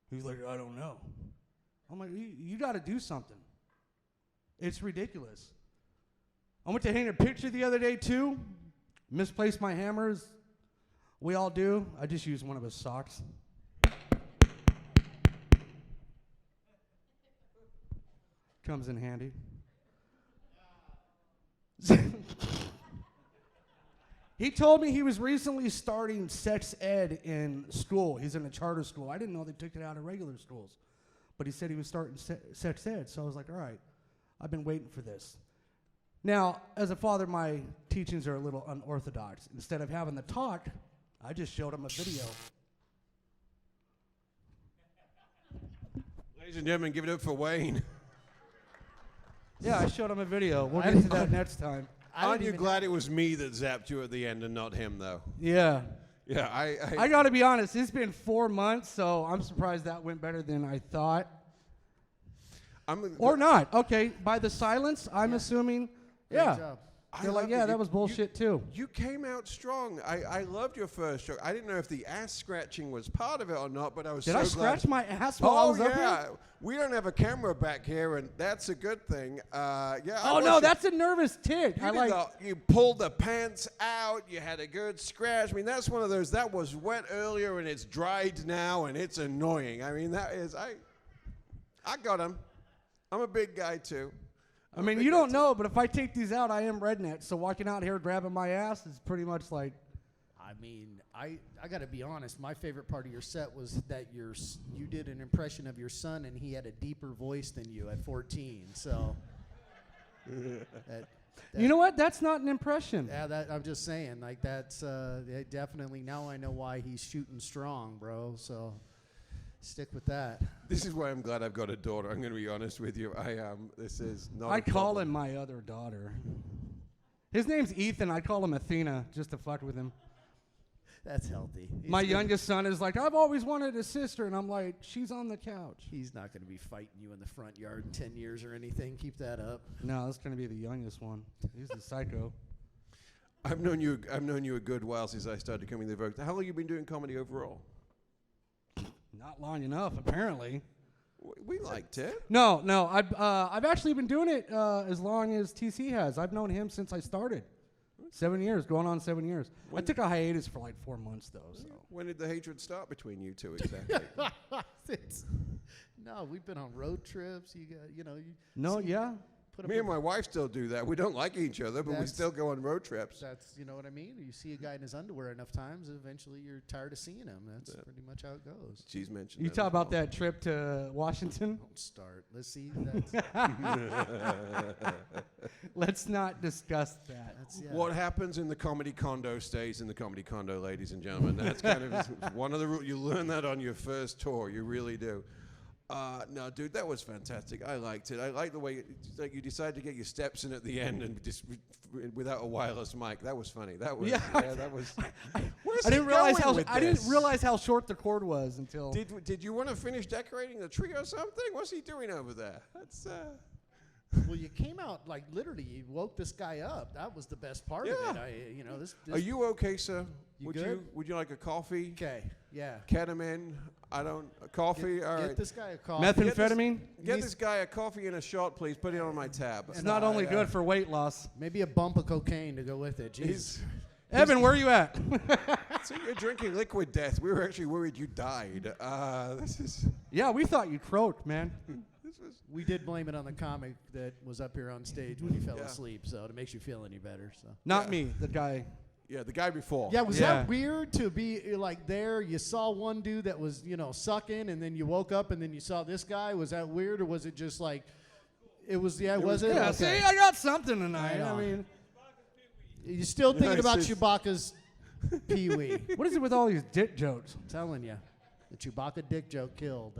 L: He's like, I don't know. I'm like, you got to do something. It's ridiculous. I went to hang a picture the other day, too. Misplaced my hammers. We all do. I just used one of his socks. Comes in handy. He told me he was recently starting sex ed in school. He's in a charter school. I didn't know they took it out of regular schools. But he said he was starting sex ed. So I was like, all right, I've been waiting for this. Now, as a father, my teachings are a little unorthodox. Instead of having the talk, I just showed him a video.
B: Ladies and gentlemen, give it up for Wayne.
L: Yeah, I showed him a video. We'll get to that next time.
B: Aren't you glad it was me that zapped you at the end and not him, though?
L: Yeah.
B: Yeah,
L: I got to be honest. It's been 4 months, so I'm surprised that went better than I thought. Or not. Okay, by the silence, I'm assuming.
C: Great job.
L: They're like, yeah, that was bullshit too.
B: You came out strong. I loved your first joke. I didn't know if the ass scratching was part of it or not, but I was so glad.
L: Did I scratch my ass while I was up here?
B: We don't have a camera back here, and that's a good thing. Yeah.
L: Oh no, that's a nervous tick.
B: You pulled the pants out. You had a good scratch. I mean, that's one of those. That was wet earlier, and it's dried now, and it's annoying. I mean, that is I got him. I'm a big guy too.
L: I mean, you don't know, but if I take these out, I am redneck. So walking out here grabbing my ass is pretty much like.
C: I mean, I got to be honest. My favorite part of your set was that you did an impression of your son, and he had a deeper voice than you at 14. So.
L: You know what? That's not an impression.
C: Yeah, I'm just saying. Like that's definitely. Now I know why he's shooting strong, bro. So. Stick with that.
B: This is why I'm glad I've got a daughter. I'm going to be honest with you. This is not.
L: I call him my other daughter. His name's Ethan. I call him Athena just to fuck with him.
C: That's healthy.
L: My youngest son is like, I've always wanted a sister, and I'm like, she's on the couch.
C: He's not going to be fighting you in the front yard in 10 years or anything. Keep that up.
L: No, that's going to be the youngest one. He's a psycho.
B: I've known you a good while since I started coming to the Vogue. How long have you been doing comedy overall?
L: Not long enough, apparently.
B: We liked it.
L: No. I've actually been doing it as long as TC has. I've known him since I started. 7 years, going on 7 years. I took a hiatus for like 4 months, though. So.
B: When did the hatred start between you two exactly?
C: No, we've been on road trips.
B: Me and my wife still do that. We don't like each other, but we still go on road trips.
C: That's, you know what I mean? You see a guy in his underwear enough times, eventually you're tired of seeing him. That's pretty much how it goes.
B: She's mentioned
L: You talk about that trip to Washington?
C: Don't start. Let's see.
L: Let's not discuss that.
B: What happens in the comedy condo stays in the comedy condo, ladies and gentlemen. That's kind of one of the rules. You learn that on your first tour. You really do. No, dude, that was fantastic. I liked it. I like the way you decided to get your steps in at the end and just without a wireless mic. That was funny. That was that was.
L: I didn't realize how short the cord was until.
B: Did you want to finish decorating the tree or something? What's he doing over there? That's.
C: Well, you came out like literally. You woke this guy up. That was the best part of it. This.
B: Are you okay, sir?
C: Good?
B: Would you like a coffee?
C: Okay. Yeah.
B: Ketamine. Coffee. All right.
C: Get this guy a coffee.
L: Methamphetamine.
B: Get this guy a coffee and a shot, please. Put it on my tab.
L: It's not only good for weight loss.
C: Maybe a bump of cocaine to go with it. Jeez.
L: Evan, where are you at?
B: So you're drinking liquid death. We were actually worried you died.
L: Yeah, we thought you croaked, man.
C: We did blame it on the comic that was up here on stage when he fell asleep, so it makes you feel any better. So
L: Not me, the guy.
B: Yeah, the guy before.
C: Yeah, was that weird to be like there? You saw one dude that was, sucking, and then you woke up and then you saw this guy. Was that weird, or was it just like it was? Yeah, was it?
L: Yeah,
C: okay.
L: see, I got something tonight.
C: Right
L: I mean,
C: you still thinking about Chewbacca's Pee-wee.
L: What is it with all these dick jokes?
C: I'm telling you, the Chewbacca dick joke killed.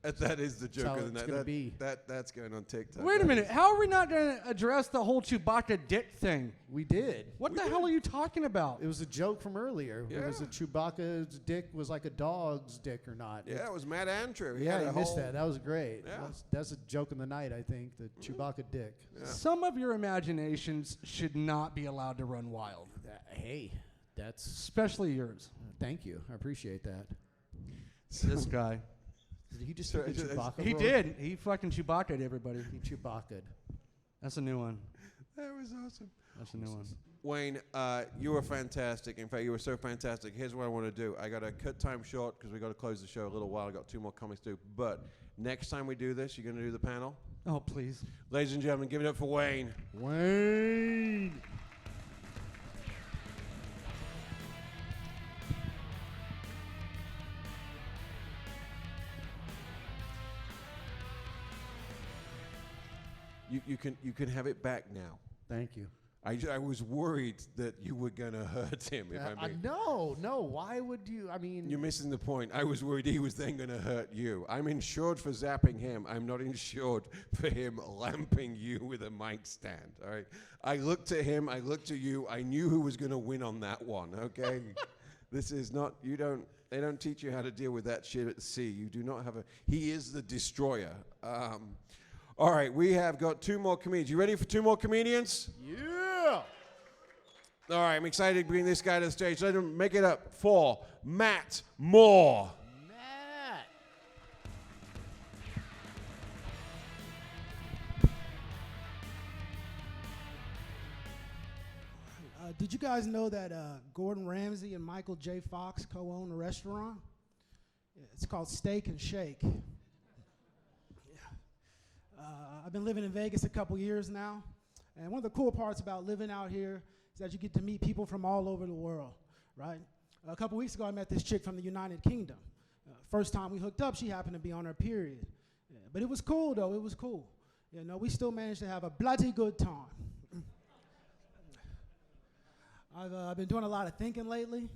B: That is the joke
C: how
B: of the
C: it's
B: night.
C: gonna be.
B: That's going on TikTok.
L: Wait a
B: That
L: minute.
B: is-
L: How are we not going to address the whole Chewbacca dick thing?
C: We did.
L: What the hell are you talking about?
C: It was a joke from earlier. It was
B: Yeah.
C: a Chewbacca's dick was like a dog's dick or not.
B: Yeah, it was Matt Andrew. He
C: Yeah,
B: had
C: you
B: a
C: missed
B: whole-
C: that. That was great.
B: Yeah.
C: That's a joke of the night, I think. The Chewbacca dick.
L: Some of your imaginations should not be allowed to run wild,
C: Hey, that's.
L: especially yours.
C: Thank you. I appreciate that.
L: This guy.
C: Did he just
B: So
C: do the
B: it's-
C: Chewbacca?
L: He
C: roll?
L: did. He fucking Chewbacca'd everybody.
C: He Chewbacca'd.
L: That's a new one.
B: That was awesome.
L: That's a new one.
B: Wayne, you were fantastic. In fact, you were so fantastic. Here's what I want to do. I got to cut time short because we got to close the show a little while. I got 2 more comics to do. But next time we do this, you're going to do the panel.
L: Oh, please.
B: Ladies and gentlemen, give it up for Wayne.
C: Wayne.
B: You can have it back now.
C: Thank you.
B: I was worried that you were going to hurt him. If I mean,
C: No. Why would you? I mean,
B: you're missing the point. I was worried he was then going to hurt you. I'm insured for zapping him. I'm not insured for him lamping you with a mic stand. All right. I looked at him. I looked at you. I knew who was going to win on that one. Okay. This is not. They don't teach you how to deal with that shit at sea. You do not have a. He is the destroyer. All right. We have got 2 more comedians. You ready for 2 more comedians?
C: yeah.
B: All right, I'm excited to bring this guy to the stage. Let him make it up for Matt Moore.
C: Matt.
M: Did you guys know that Gordon Ramsay and Michael J. Fox co-own a restaurant? Yeah, it's called Steak and Shake. Yeah. I've been living in Vegas a couple years now, and one of the cool parts about living out here is that you get to meet people from all over the world, right? A couple weeks ago, I met this chick from the United Kingdom. First time we hooked up, she happened to be on her period. Yeah, but it was cool, though. It was cool. You know, we still managed to have a bloody good time. I've been doing a lot of thinking lately,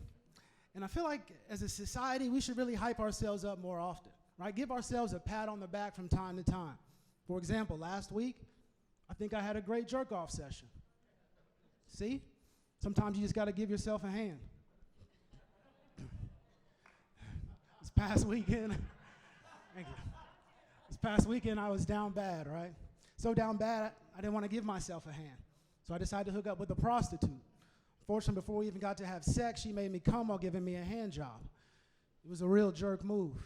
M: and I feel like as a society, we should really hype ourselves up more often, right? Give ourselves a pat on the back from time to time. For example, last week, I think I had a great jerk-off session. See? Sometimes you just got to give yourself a hand. This past weekend, thank you. This past weekend, I was down bad, right? So down bad, I didn't want to give myself a hand. So I decided to hook up with a prostitute. Fortunately, before we even got to have sex, she made me come while giving me a hand job. It was a real jerk move.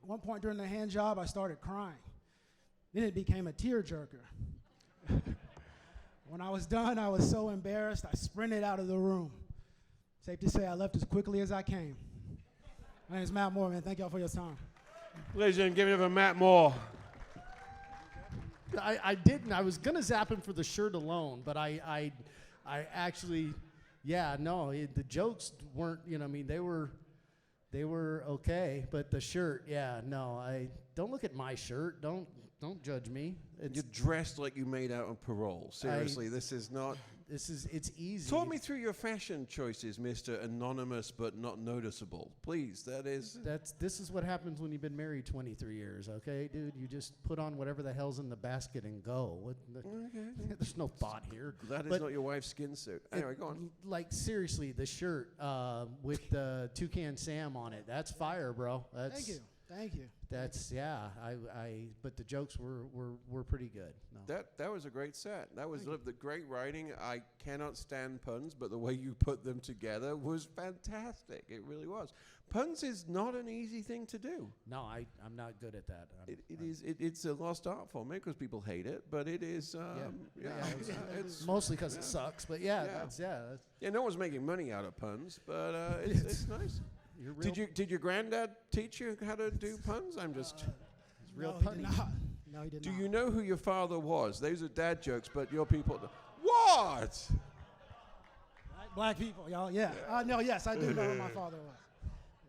M: At one point during the hand job, I started crying. Then it became a tearjerker. When I was done, I was so embarrassed, I sprinted out of the room. Safe to say, I left as quickly as I came. My name is Matt Moore, man. Thank y'all for your time.
B: Ladies and gentlemen, give it up for Matt Moore.
C: I didn't. I was gonna zap him for the shirt alone, but I actually, yeah, no, the jokes weren't. You know, I mean, they were okay, but the shirt, yeah, no, I don't look at my shirt. Don't judge me.
B: You're dressed like you made out on parole. Seriously, this is not.
C: It's easy.
B: Talk me through your fashion choices, Mr. Anonymous but not noticeable. Please,
C: This is what happens when you've been married 23 years, okay, dude? You just put on whatever the hell's in the basket and go. There's no thought here.
B: That is not your wife's skin suit. Anyway, go on.
C: Like, seriously, the shirt with the Toucan Sam on it, that's fire, bro.
M: Thank you.
C: That's, yeah, but the jokes were pretty good. No.
B: That was a great set. That was the great writing. I cannot stand puns, but the way you put them together was fantastic. It really was. Puns is not an easy thing to do.
C: No, I'm not good at that.
B: It's a lost art form because people hate it, but it is. It's
C: mostly because it sucks. But yeah.
B: No one's making money out of puns, but it's nice. Did your granddad teach you how to do puns? I'm just.
C: It's real punny.
M: No, he did
B: Do
M: not.
B: you know who your father was? Those are dad jokes, but your people. What?
M: Black people, y'all. Yeah. No, yes, I do know who my father was.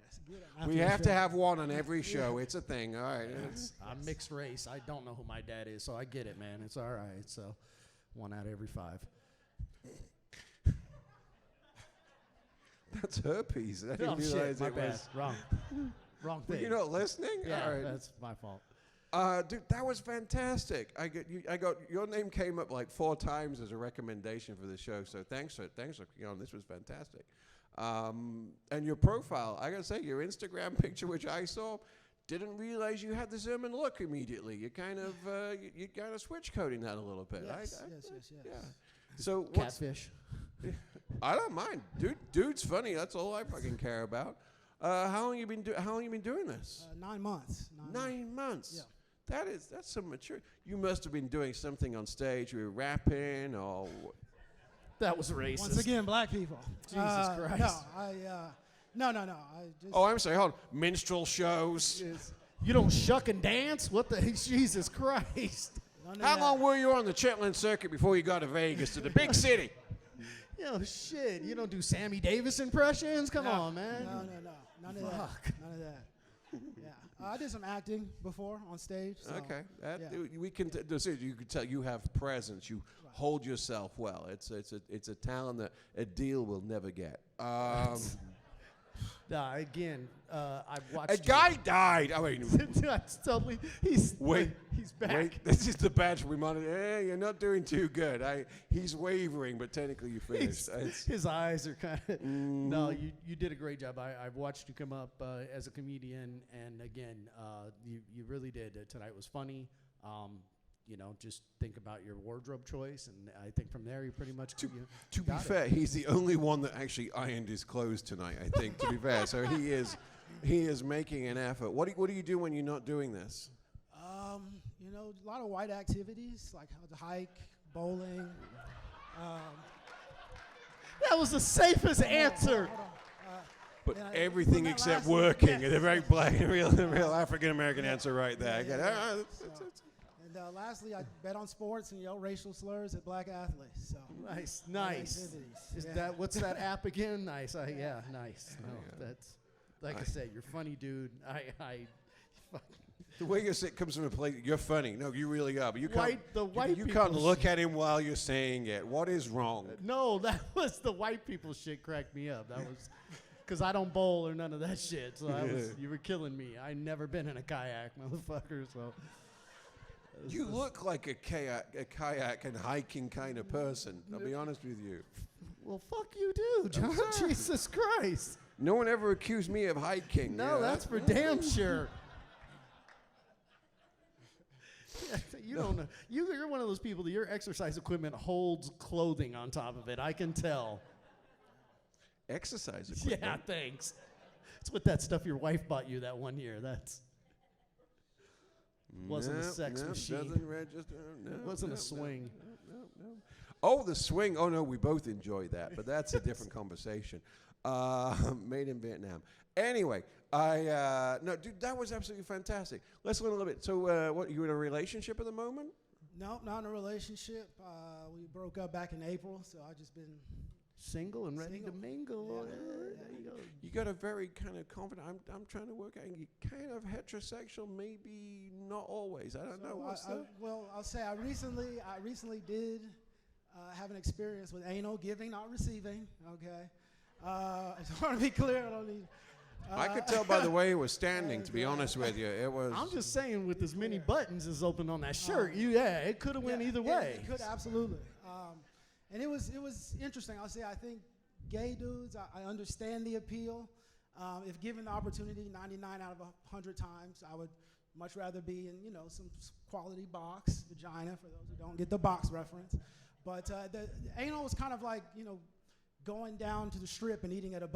M: Yes,
B: we have to have one on every show. It's a thing. All right.
C: I'm mixed race. I don't know who my dad is, so I get it, man. It's all right. So, 1 out of every 5.
B: That's herpes. I didn't
C: Oh, shit,
B: realize
C: my
B: it
C: bad.
B: was.
C: Wrong. Wrong
B: Were
C: thing.
B: you not listening?
C: Yeah,
B: All right.
C: that's my fault.
B: Dude, that was fantastic. I got your name came up like 4 times as a recommendation for the show. So thanks for this was fantastic. And your profile, I gotta say, your Instagram picture, which I saw, didn't realize you had the Zimmerman look immediately. You kind of you kind of switch coding that a little bit.
M: Yes.
B: Yeah. So what's-
C: Catfish.
B: I don't mind, dude's funny. That's all I fucking care about. How long you been doing this?
M: 9 months.
B: 9 months.
M: Yeah.
B: That's some mature. You must have been doing something on stage. You were rapping or.
C: That was racist.
M: Once again, black people.
C: Jesus Christ.
M: No, I just.
B: Oh, I'm sorry. Hold on. Minstrel shows.
C: You don't shuck and dance? What the Jesus Christ?
B: How long were you on the Chitlin circuit before you got to Vegas, to the big city?
C: Yo, shit. You don't do Sammy Davis impressions? Come on, man.
M: No. None of that. None of that. Yeah. I did some acting before on stage. So,
B: Okay.
M: yeah.
B: We can. You can tell you have presence. You hold yourself well. It's a talent that Adiel will never get.
C: Again, I've watched.
B: A guy died. Oh wait.
C: That's totally. He's back.
B: Wait, this is the badge we monitor. Hey, you're not doing too good. He's wavering, but technically you finished.
C: His eyes are kind of. No, you did a great job. I've watched you come up as a comedian, and again, you really did. Tonight was funny. Just think about your wardrobe choice, and I think from there you pretty much.
B: To be fair, he's the only one that actually ironed his clothes tonight. I think, to be fair, so he is making an effort. What do you do when you're not doing this?
M: A lot of white activities like the hike, bowling.
C: That was the safest answer.
B: But
M: Yeah,
B: everything
M: that
B: except
M: last one,
B: working.
M: yes.
B: It's a very black, real African American answer right there.
M: And lastly, I bet on sports and yell racial slurs at black athletes. So
C: Nice.
M: activities.
C: Is
M: Yeah.
C: that what's that app again? Nice. Yeah, nice. No, that's like I said, you're funny, dude.
B: The way you say it comes from a place. You're funny. No, you really are. But you can't. You
C: people
B: can't look
C: shit.
B: at him while you're saying it. What is wrong?
C: No, that was the white people shit cracked me up. That was because I don't bowl or none of that shit. So you were killing me. I never been in a kayak, motherfucker. So
B: You look like a kayak and hiking kind of person. I'll be honest with you.
C: well, fuck you, do, John. Jesus Christ.
B: No one ever accused me of hiking.
C: No, that's for damn sure. You don't know. You're one of those people that your exercise equipment holds clothing on top of it. I can tell.
B: Exercise equipment.
C: Yeah, thanks. It's with that stuff your wife bought you that one year. Wasn't a sex machine.
B: Doesn't register. No,
C: It wasn't a swing.
B: No. Oh, the swing. Oh no, we both enjoy that, but that's a different conversation. Made in Vietnam. Anyway, no, dude, that was absolutely fantastic. Let's learn a little bit. So, what, you in a relationship at the moment?
M: No, not in a relationship. We broke up back in April, so I've just been
C: Single and ready to mingle.
M: Yeah.
C: There you go.
B: You got a very kind of confident. I'm trying to work out. You kind of heterosexual, maybe not always. I don't know. What's that?
M: Well, I'll say I recently did have an experience with anal giving, not receiving. Okay, I just want to be clear. I don't need.
B: I could tell by the way it was standing. To be honest with you, it was.
C: I'm just saying, with as many buttons as open on that shirt, it could have went either way.
M: It could absolutely. And it was interesting. I'll say I think gay dudes, I understand the appeal. If given the opportunity, 99 out of 100 times, I would much rather be in some quality box vagina for those who don't get the box reference. But the anal was kind of like going down to the strip and eating at the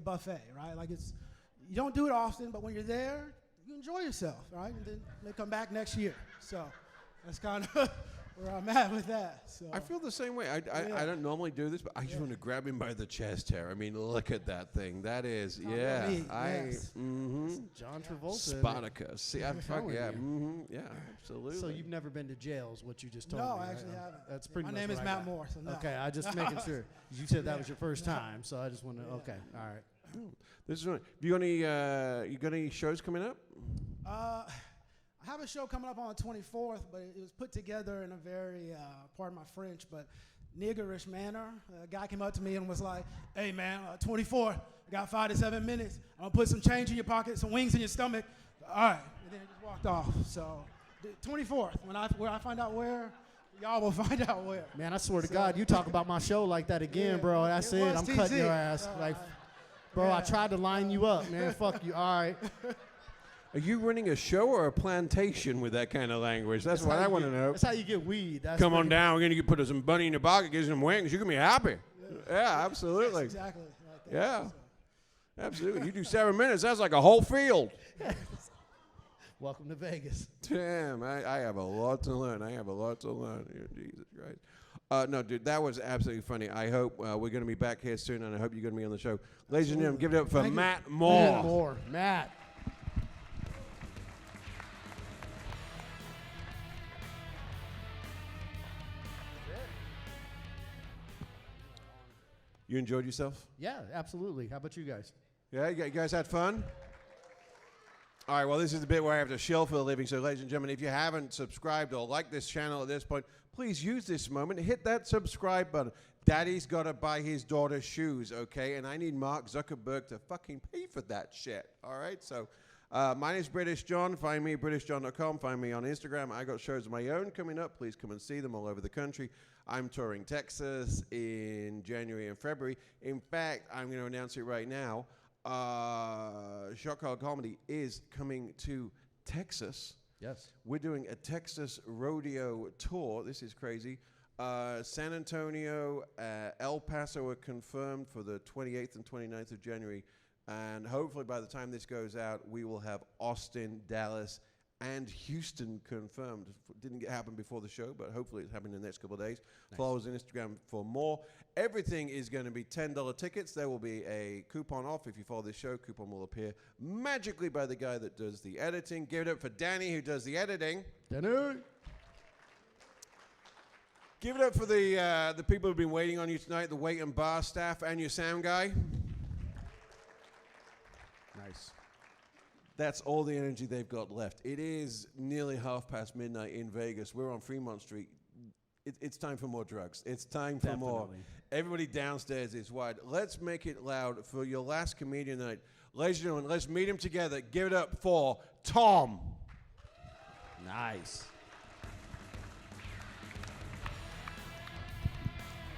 M: buffet, right? Like you don't do it often, but when you're there, you enjoy yourself, right? And then they come back next year. So that's kind of where I'm at with that. So
B: I feel the same way. I don't normally do this, but I just want to grab him by the chest hair. I mean, look at that thing. That is, yeah.
M: neat,
C: John Travolta.
B: Spartacus. See, fuck yeah. Yeah, absolutely.
C: So you've never been to jail, is what you just told
M: No,
C: me.
M: I
C: right?
M: actually haven't.
C: That's pretty
M: My
C: much
M: name is
C: what I
M: Matt
C: got.
M: Moore, so no.
C: Okay, I just making sure. You said that was your first time, so I just want to. Okay, all right.
B: This is. You got any shows coming up?
M: I have a show coming up on the 24th, but it was put together in a very, pardon my French, but niggerish manner. A guy came up to me and was like, "Hey man, 24, I got 5 to 7 minutes. I'm gonna put some change in your pocket, some wings in your stomach." All right, and then just walked off. So, the 24th, when I find out where, y'all will find out where.
C: Man, I swear to God, you talk about my show like that again, bro. That's it. I'm cutting your ass. Bro, I tried to line you up, man. Fuck you. All right.
B: Are you running a show or a plantation with that kind of language? That's what I want to know.
C: That's how you get weed.
B: Come on down. We're going to put some money in your pocket, get some wings. You're going to be happy. Yeah, absolutely.
M: That's exactly like that.
B: Yeah. Absolutely. You do 7 minutes. That's like a whole field.
C: Welcome to Vegas.
B: Damn, I have a lot to learn. Jesus Christ. No, dude, that was absolutely funny. I hope we're going to be back here soon, and I hope you're going to be on the show. Ladies and gentlemen, give it up for Matt Moore.
C: Matt.
B: You enjoyed yourself?
C: Yeah, absolutely. How about you guys?
B: Yeah, you guys had fun? All right, well, this is the bit where I have to shill for a living. So, ladies and gentlemen, if you haven't subscribed or liked this channel at this point, please use this moment and hit that subscribe button. Daddy's got to buy his daughter shoes, okay? And I need Mark Zuckerberg to fucking pay for that shit, all right? So, my name's British John. Find me at BritishJohn.com. Find me on Instagram. I got shows of my own coming up. Please come and see them all over the country. I'm touring Texas in January and February. In fact, I'm going to announce it right now. Shot Caller Comedy is coming to Texas.
C: Yes.
B: We're doing a Texas rodeo tour. This is crazy. San Antonio, El Paso are confirmed for the 28th and 29th of January. And hopefully by the time this goes out, we will have Austin, Dallas, and Houston confirmed. Didn't happen before the show, but hopefully it's happening in the next couple of days. Nice. Follow us on Instagram for more. Everything is going to be $10 tickets. There will be a coupon off if you follow this show. Coupon will appear magically by the guy that does the editing. Give it up for Danny, who does the editing.
C: Danny.
B: Give it up for the people who've been waiting on you tonight, the wait and bar staff, and your sound guy.
C: Nice.
B: That's all the energy they've got left. It is nearly midnight in Vegas. We're on Fremont Street. It's time for more drugs. It's time for more. Everybody downstairs is wide. Let's make it loud for your last comedian night. Ladies and gentlemen, let's meet him together. Give it up for Tom.
C: Nice.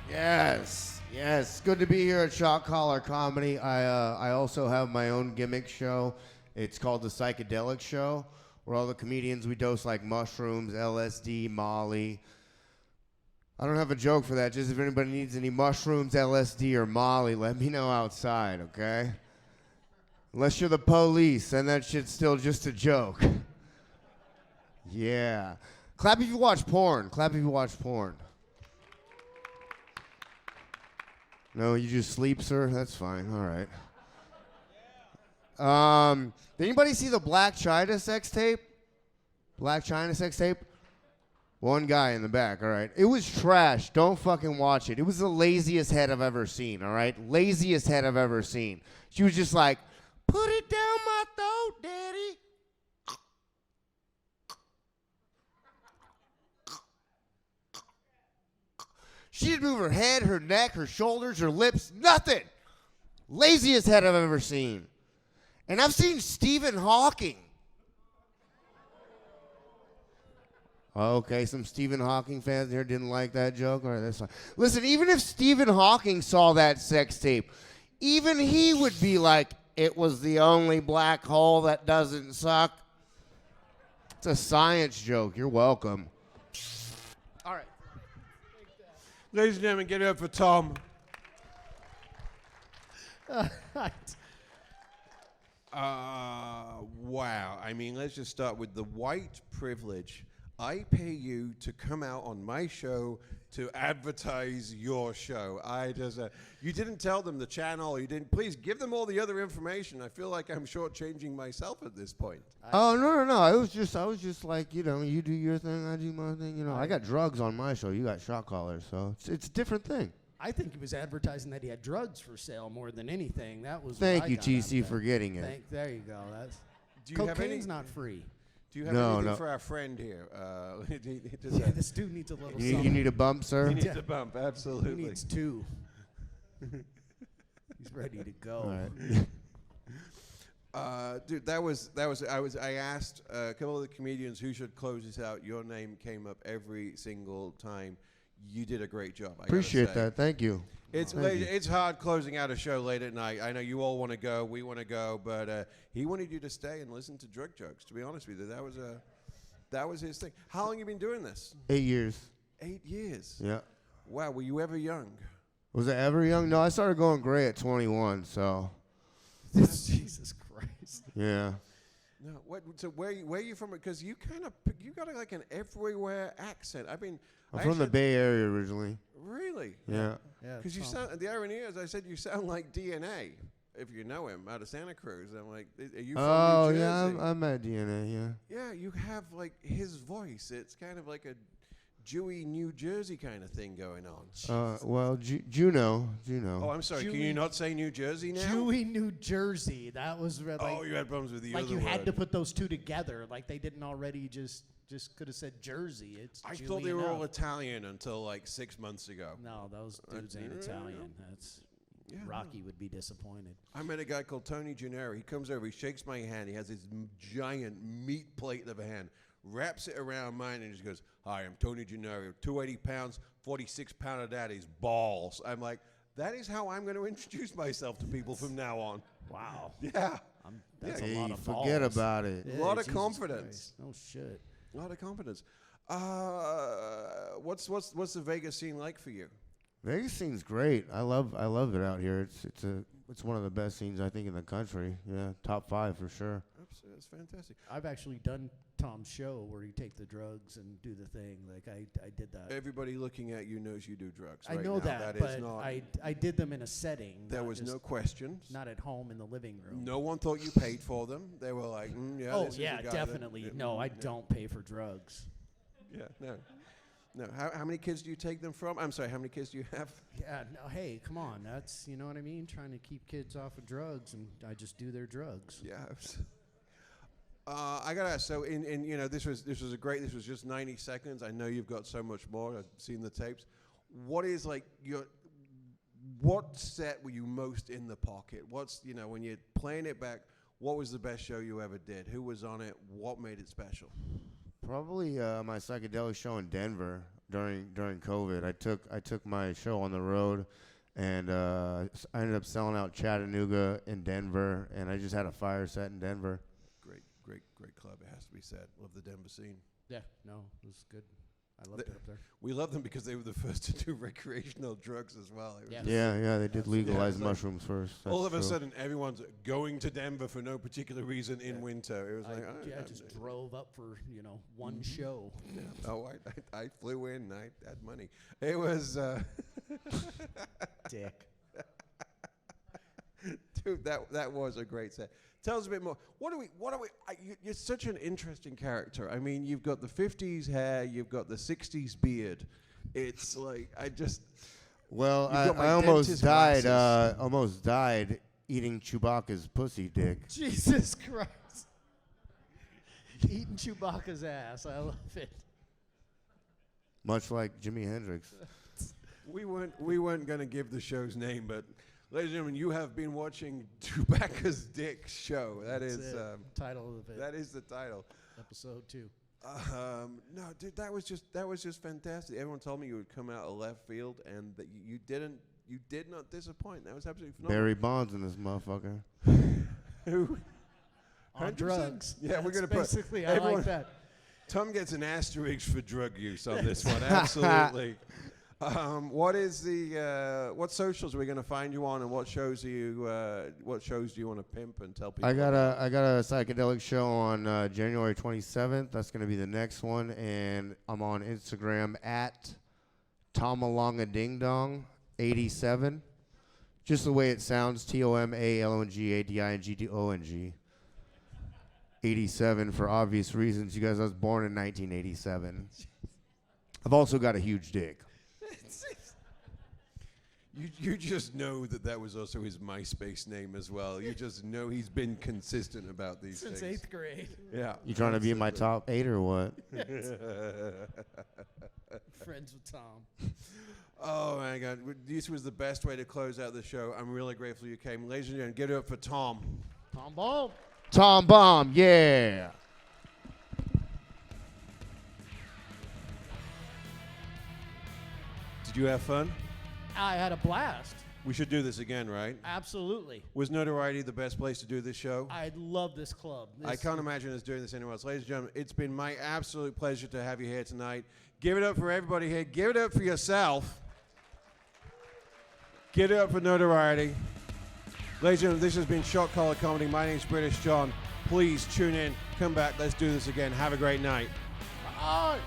G: Yes. Good to be here at Shot Caller Comedy. I also have my own gimmick show. It's called The Psychedelic Show, where all the comedians, we dose like mushrooms, LSD, Molly. I don't have a joke for that. Just if anybody needs any mushrooms, LSD, or Molly, let me know outside, okay? Unless you're the police, then that shit's still just a joke. Yeah. Clap if you watch porn. No, you just sleep, sir? That's fine. All right. Did anybody see the Black China sex tape? One guy in the back, all right. It was trash. Don't fucking watch it. It was the laziest head I've ever seen, all right? Laziest head I've ever seen. She was just like, put it down my throat, daddy. She didn't move her head, her neck, her shoulders, her lips, nothing. Laziest head I've ever seen. And I've seen Stephen Hawking. Okay, some Stephen Hawking fans here didn't like that joke. All right, that's fine. Listen, even if Stephen Hawking saw that sex tape, even he would be like, it was the only black hole that doesn't suck. It's a science joke. You're welcome. All right.
B: Ladies and gentlemen, get it up for Tom. Wow. I mean, let's just start with the white privilege. I pay you to come out on my show to advertise your show. You didn't tell them the channel. You didn't. Please give them all the other information. I feel like I'm shortchanging myself at this point.
G: Oh, no. I was just like, you do your thing, I do my thing. I got drugs on my show. You got shot callers, so it's a different thing.
C: I think he was advertising that he had drugs for sale more than anything. That was.
G: Thank you, TC, for getting it.
C: There you go.
B: Do you have
C: cocaine's not free.
B: Do you have
N: No,
B: anything
N: no.
B: for our friend here?
C: Yeah, this dude needs a little
N: You
C: something.
N: need a bump, sir?
B: He needs a bump, absolutely.
C: He needs 2. He's ready to go.
N: All right.
B: Dude, I asked a couple of the comedians who should close this out. Your name came up every single time. You did a great job. I gotta
N: Appreciate
B: say.
N: that. Thank you.
B: It's
N: Thank you.
B: it's hard closing out a show late at night. I know you all want to go. We want to go, but he wanted you to stay and listen to drug jokes. To be honest with you, that was his thing. How long you been doing this?
N: 8 years.
B: 8 years.
N: Yeah.
B: Wow. Were you ever young?
N: Was I ever young? No, I started going gray at 21. So.
C: Jesus Christ.
N: Yeah.
B: No. What? So where are you from? Because you got like an everywhere accent.
N: I'm from the Bay Area originally.
B: Really?
N: Yeah.
C: Yeah.
B: Because you sound. The irony is, I said you sound like DNA. If you know him out of Santa Cruz, I'm like, are you from New Jersey?
N: Yeah, I'm at DNA. Yeah.
B: Yeah, you have like his voice. It's kind of like a Jewy New Jersey kind of thing going on.
N: Well, Juno.
B: Oh, I'm sorry. Can you not say New Jersey now?
C: Jewy New Jersey. That was like,
B: oh, you had problems with the
C: like
B: other
C: you had
B: word.
C: to put those two together. Like they didn't already just could have said Jersey. It's
B: I
C: Jewy
B: thought they were all
C: enough.
B: Italian until like 6 months ago.
C: No, those dudes ain't Italian. That's Rocky would be disappointed.
B: I met a guy called Tony Gennaro. He comes over, he shakes my hand. He has this giant meat plate of a hand, wraps it around mine, and just goes, "Hi, I'm Tony Gennaro, 280 pounds, 46-pounder daddy's balls." I'm like, that is how I'm going to introduce myself to people from now on.
C: Wow.
B: Yeah.
C: That's
N: Hey,
C: a lot of
N: forget
C: balls.
N: about it.
B: A lot of
C: Jesus
B: confidence.
C: Christ. Oh shit.
B: A lot of confidence. What's the Vegas scene like for you?
N: Vegas scene's great. I love it out here. It's one of the best scenes I think in the country. Yeah, top 5 for sure.
B: Absolutely, it's fantastic.
C: I've actually done Tom's show where you take the drugs and do the thing. Like I did that.
B: Everybody looking at you knows you do drugs.
C: I
B: right
C: know
B: now.
C: that,
B: That
C: but
B: is not.
C: I did them in a setting.
B: There
C: not
B: was
C: just-
B: no question.
C: Not at home in the living room.
B: No one thought you paid for them. They were like, yeah.
C: Oh
B: this is
C: yeah,
B: a guy
C: definitely.
B: That,
C: No, I don't pay for drugs.
B: Yeah, no. No. How many kids do you take them from? I'm sorry. How many kids do you have?
C: Yeah, no, hey, come on. That's, you know what I mean? Trying to keep kids off of drugs, and I just do their drugs.
B: Yeah. I gotta ask. So, in this was just 90 seconds. I know you've got so much more. I've seen the tapes. What is like what set were you most in the pocket? What's when you're playing it back? What was the best show you ever did? Who was on it? What made it special?
N: Probably my psychedelic show in Denver during COVID. I took my show on the road, and I ended up selling out Chattanooga and Denver, and I just had a fire set in Denver.
B: Great club. It has to be said. Love the Denver scene.
C: Yeah, no, it was good. I loved it up there.
B: We love them because they were the first to do recreational drugs as well. It was
N: Yeah, they did legalize
B: like
N: mushrooms first.
B: all of a
N: That's true.
B: sudden, everyone's going to Denver for no particular reason in winter. It was
C: I just drove up for one show.
B: Yeah. Oh, I flew in. I had money. It was
C: Dick.
B: Dude, that was a great set. Tell us a bit more. You're such an interesting character. I mean, you've got the 50s hair, you've got the 60s beard. It's like,
N: Well,
B: You've got my
N: I almost
B: dentist
N: died.
B: glasses.
N: Almost died eating Chewbacca's pussy dick.
C: Jesus Christ. Eating Chewbacca's ass. I love it.
N: Much like Jimi Hendrix.
B: we weren't going to give the show's name, but ladies and gentlemen, you have been watching Chewbacca's Dick Show.
C: That's it. Title of it.
B: That is the title.
C: Episode 2.
B: No, dude, that was just fantastic. Everyone told me you would come out of left field, and that you did not disappoint. That was absolutely phenomenal.
N: Barry Bonds in this motherfucker.
B: Who?
C: On
B: 100%.
C: drugs.
B: Yeah, we're
C: That's
B: gonna put
C: basically. I
B: everyone-
C: like that.
B: Tom gets an asterisk for drug use on this one. Absolutely. What is the what socials are we going to find you on, and what shows do you want to pimp and tell people?
N: I got a psychedelic show on January 27th. That's going to be the next one, and I'm on Instagram at Tomalongadingdong87. Just the way it sounds, TOMALONGADINGDONG. 87 for obvious reasons. You guys, I was born in 1987. I've also got a huge dick.
B: You just know that was also his MySpace name as well. You just know he's been consistent about these
C: Since
B: things.
C: 8th grade.
B: Yeah.
N: You trying to be in my top 8 or what?
C: Friends with Tom.
B: Oh my God, this was the best way to close out the show. I'm really grateful you came. Ladies and gentlemen, give it up for Tom.
C: Tom Ball.
N: Tom Bomb, yeah.
B: Did you have fun?
C: I had a blast.
B: We should do this again, right?
C: Absolutely.
B: Was Notoriety the best place to do this show?
C: I love this club.
B: I can't imagine us doing this anywhere else. Ladies and gentlemen, it's been my absolute pleasure to have you here tonight. Give it up for everybody here. Give it up for yourself. Give it up for Notoriety. Ladies and gentlemen, this has been Shot Collar Comedy. My name's British John. Please tune in. Come back. Let's do this again. Have a great night.
C: Bye.